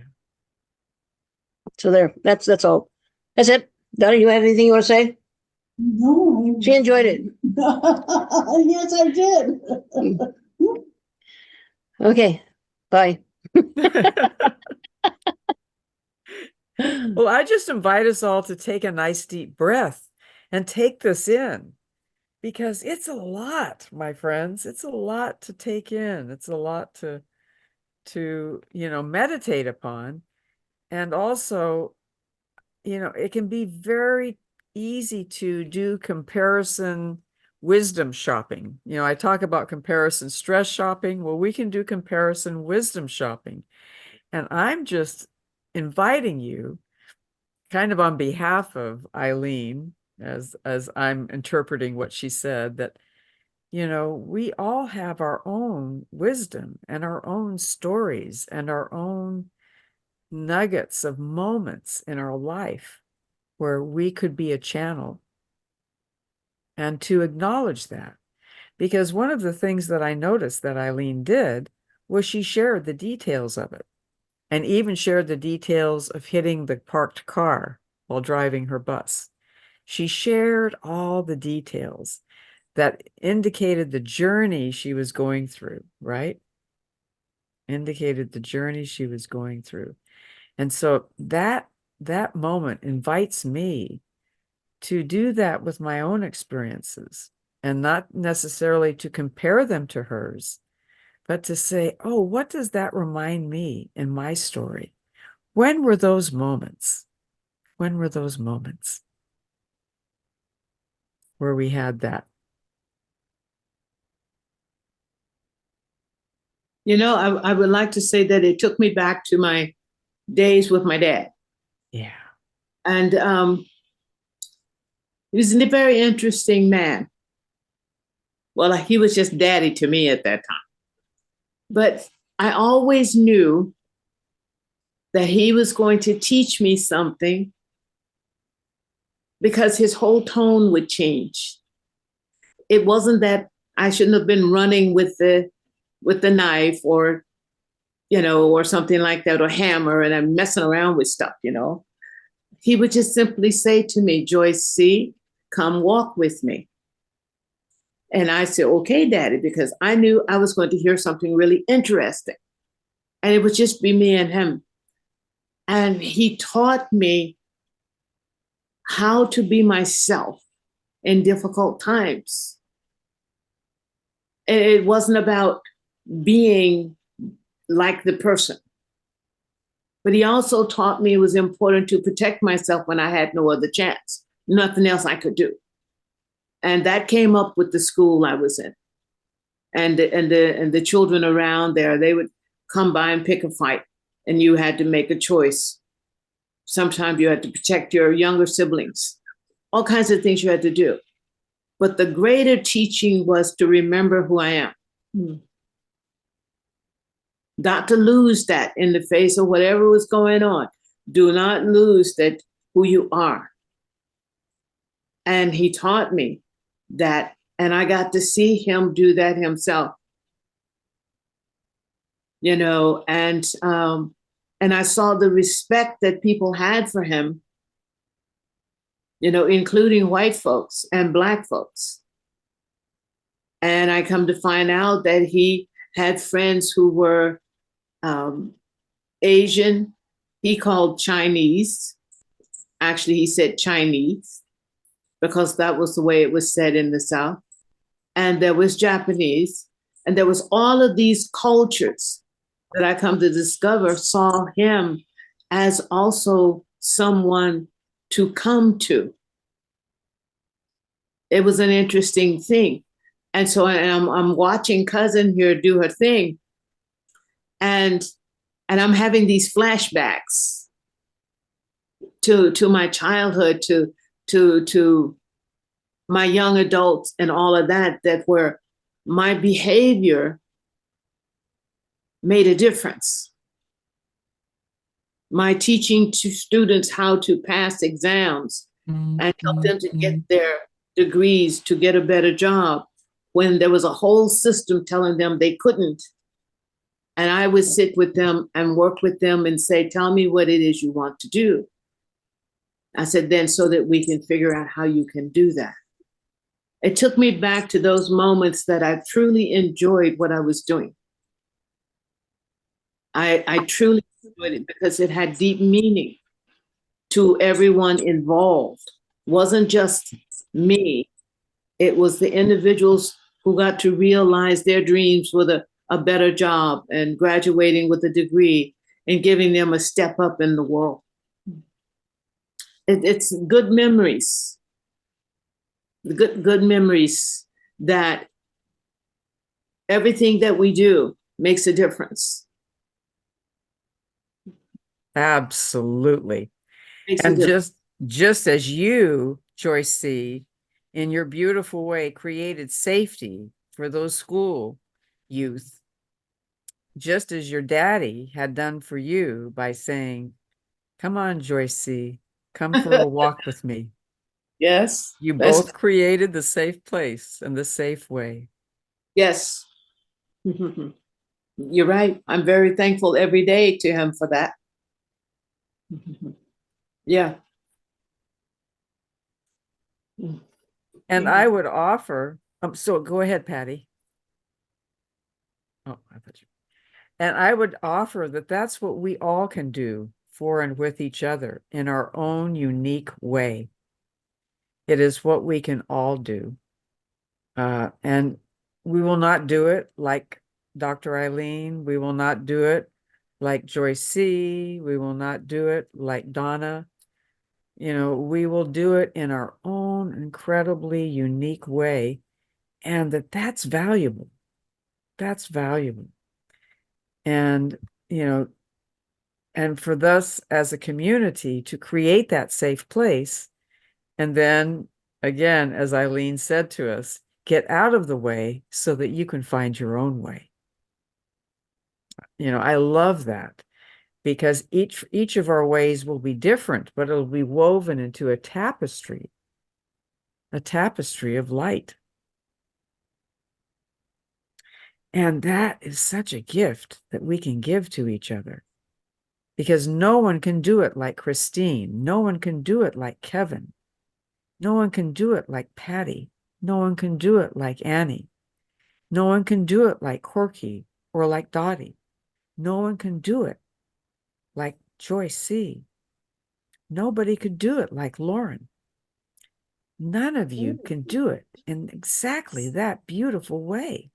So that's all. That's it. Donna, you have anything you want to say? No. She enjoyed it. Yes, I did. Okay. Bye. Well, I just invite us all to take a nice deep breath and take this in, because it's a lot, my friends. It's a lot to take in. It's a lot to meditate upon. And also, it can be very easy to do comparison wisdom shopping. I talk about comparison stress shopping. Well, we can do comparison wisdom shopping. And I'm just inviting you, kind of on behalf of Ayleen, as I'm interpreting what she said, that we all have our own wisdom and our own stories and our own nuggets of moments in our life where we could be a channel, and to acknowledge that. Because one of the things that I noticed that Ayleen did was she shared the details of it, and even shared the details of hitting the parked car while driving her bus. She shared all the details that indicated the journey she was going through, right? Indicated the journey she was going through. And so that moment invites me to do that with my own experiences, and not necessarily to compare them to hers, but to say, oh, what does that remind me in my story? When were those moments? When were those moments where we had that? I would like to say that it took me back to my days with my dad. Yeah. And he was a very interesting man. Well, he was just daddy to me at that time. But I always knew that he was going to teach me something, because his whole tone would change. It wasn't that I shouldn't have been running with the knife, or or something like that, or hammer, and I'm messing around with stuff. He would just simply say to me, Joyce, see, come walk with me. And I said, okay, Daddy, because I knew I was going to hear something really interesting. And it would just be me and him. And he taught me how to be myself in difficult times. And it wasn't about being like the person. But he also taught me it was important to protect myself when I had no other chance, nothing else I could do. And that came up with the school I was in. And the children around there, they would come by and pick a fight, and you had to make a choice. Sometimes you had to protect your younger siblings, all kinds of things you had to do. But the greater teaching was to remember who I am. Not to lose that in the face of whatever was going on. Do not lose that who you are. And he taught me that, and I got to see him do that himself. And I saw the respect that people had for him, including white folks and Black folks. And I come to find out that he had friends who were Asian. He called Chinese. Actually, he said Chinese because that was the way it was said in the South. And there was Japanese. And there was all of these cultures that I come to discover saw him as also someone to come to. It was an interesting thing. And so I'm watching cousin here do her thing. And I'm having these flashbacks to my childhood, to my young adults and all of that, where my behavior made a difference. My teaching to students how to pass exams and help them to get their degrees, to get a better job, when there was a whole system telling them they couldn't. And I would sit with them and work with them and say, tell me what it is you want to do. I said, then so that we can figure out how you can do that. It took me back to those moments that I truly enjoyed what I was doing. I truly enjoyed it because it had deep meaning to everyone involved. It wasn't just me. It was the individuals who got to realize their dreams with a better job and graduating with a degree and giving them a step up in the world. It's good memories, good memories that everything that we do makes a difference. Absolutely. Makes a And difference. just as you, Joyce C., in your beautiful way, created safety for those school youth, just as your daddy had done for you by saying, come on, Joyce C., come for a walk with me. Yes. You both created the safe place and the safe way. Yes. You're right. I'm very thankful every day to him for that. Yeah. And I would offer, so go ahead, Patty. Oh, I thought you. And I would offer that that's what we all can do for and with each other in our own unique way. It is what we can all do. And we will not do it like Dr. Ayleen. We will not do it like Joyce C. We will not do it like Donna. You know, we will do it in our own incredibly unique way. And that's valuable. That's valuable. And, you know, and for us as a community to create that safe place. And then again, as Ayleen said to us, get out of the way so that you can find your own way. You know, I love that because each of our ways will be different, but it'll be woven into a tapestry of light. And that is such a gift that we can give to each other because no one can do it like Christine. No one can do it like Kevin. No one can do it like Patty. No one can do it like Annie. No one can do it like Corky or like Dottie. No one can do it like Joyce C. Nobody could do it like Lauren. None of you can do it in exactly that beautiful way.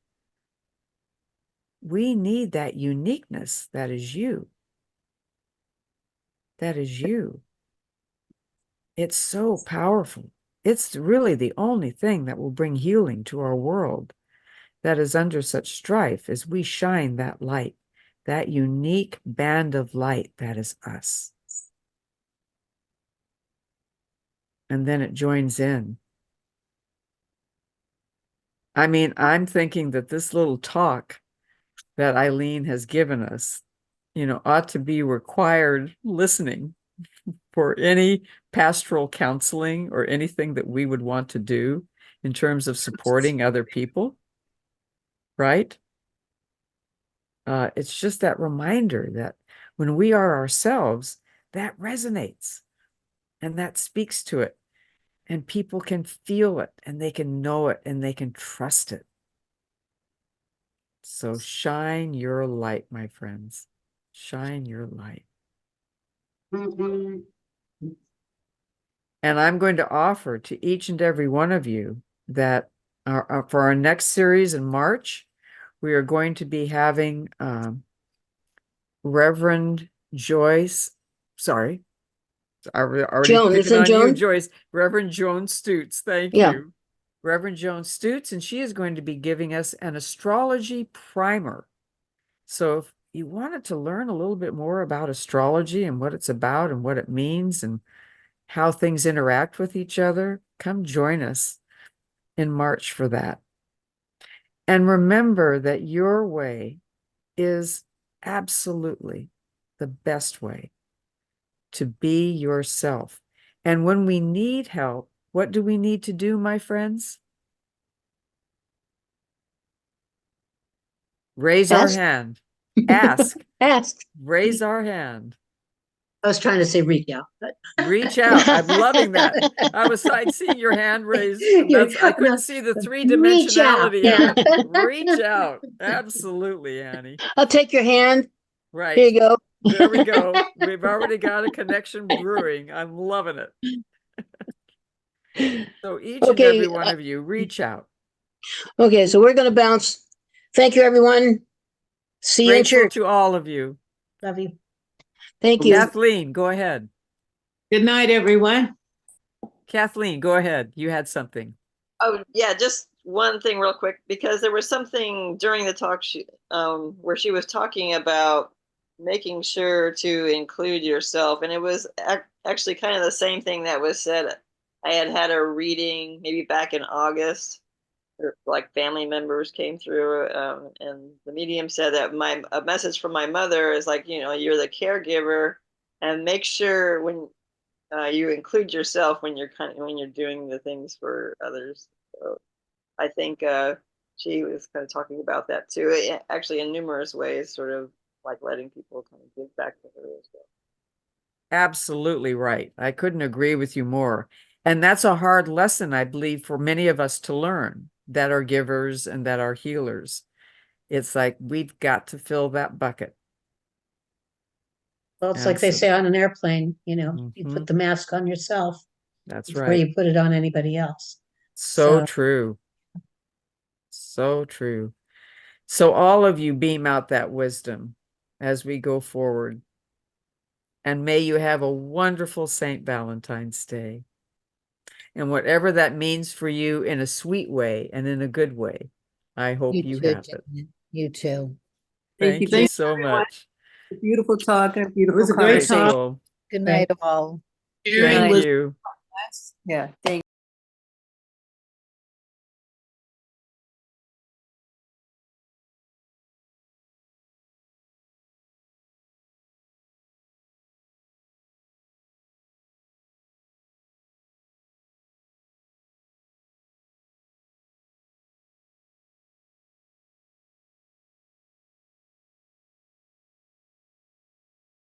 We need that uniqueness that is you. That is you. It's so powerful. It's really the only thing that will bring healing to our world that is under such strife as we shine that light, that unique band of light that is us. And then it joins in. I mean, I'm thinking that this little talk that Ayleen has given us, you know, ought to be required listening for any pastoral counseling or anything that we would want to do in terms of supporting other people, right? It's just that reminder that when we are ourselves, that resonates and that speaks to it, and people can feel it and they can know it and they can trust it. So shine your light, my friends. Shine your light. Mhm. And I'm going to offer to each and every one of you that for our next series in March, we are going to be having Reverend Joyce, sorry, I already Joan, picking isn't on you, Joan? Joyce, Reverend Joan Stutes, thank Yeah. you. Reverend Joan Stutes, and she is going to be giving us an astrology primer. So if you wanted to learn a little bit more about astrology and what it's about and what it means and how things interact with each other, come join us in March for that. And remember that your way is absolutely the best way to be yourself. And when we need help, what do we need to do, my friends? Raise our Ask. hand. Ask. Ask. Raise our hand. I was trying to say reach out, but Reach out. I'm loving that. I'd seen your hand raised. I couldn't see the reach out. three-dimensionality Yeah. of it. Reach out. Absolutely, Annie. I'll take your hand. Here Right. you go. There we go. We've already got a connection brewing. I'm loving it. So each and every Okay. one of you, reach out. Okay, so we're gonna bounce. Thank you, everyone. See you in Grateful church. to all of you. Love you. Thank you. Kathleen, go ahead. Good night, everyone. Kathleen, go ahead. You had something. Oh, yeah, just one thing real quick, because there was something during the talk where she was talking about making sure to include yourself. And it was actually kind of the same thing that was said. I had a reading maybe back in August, or like family members came through, and the medium said that a message from my mother is like, you're the caregiver, and make sure when you include yourself when you're doing the things for others. So I think she was kind of talking about that too, actually in numerous ways, sort of like letting people kind of give back to her as well. Absolutely right. I couldn't agree with you more. And that's a hard lesson, I believe, for many of us to learn that are givers and that are healers. It's like we've got to fill that bucket. Well, it's like they say on an airplane, you Mhm. put the mask on yourself That's before right. you put it on anybody else. So So- true. So true. So all of you beam out that wisdom as we go forward. And may you have a wonderful St. Valentine's Day. And whatever that means for you in a sweet way and in a good way, I hope you too, have it. Janet. You too. Thank you so much. Beautiful talk and beautiful was a great conversation. talk. Grateful. Good night, all. Sharing Thank was you. Yeah, thank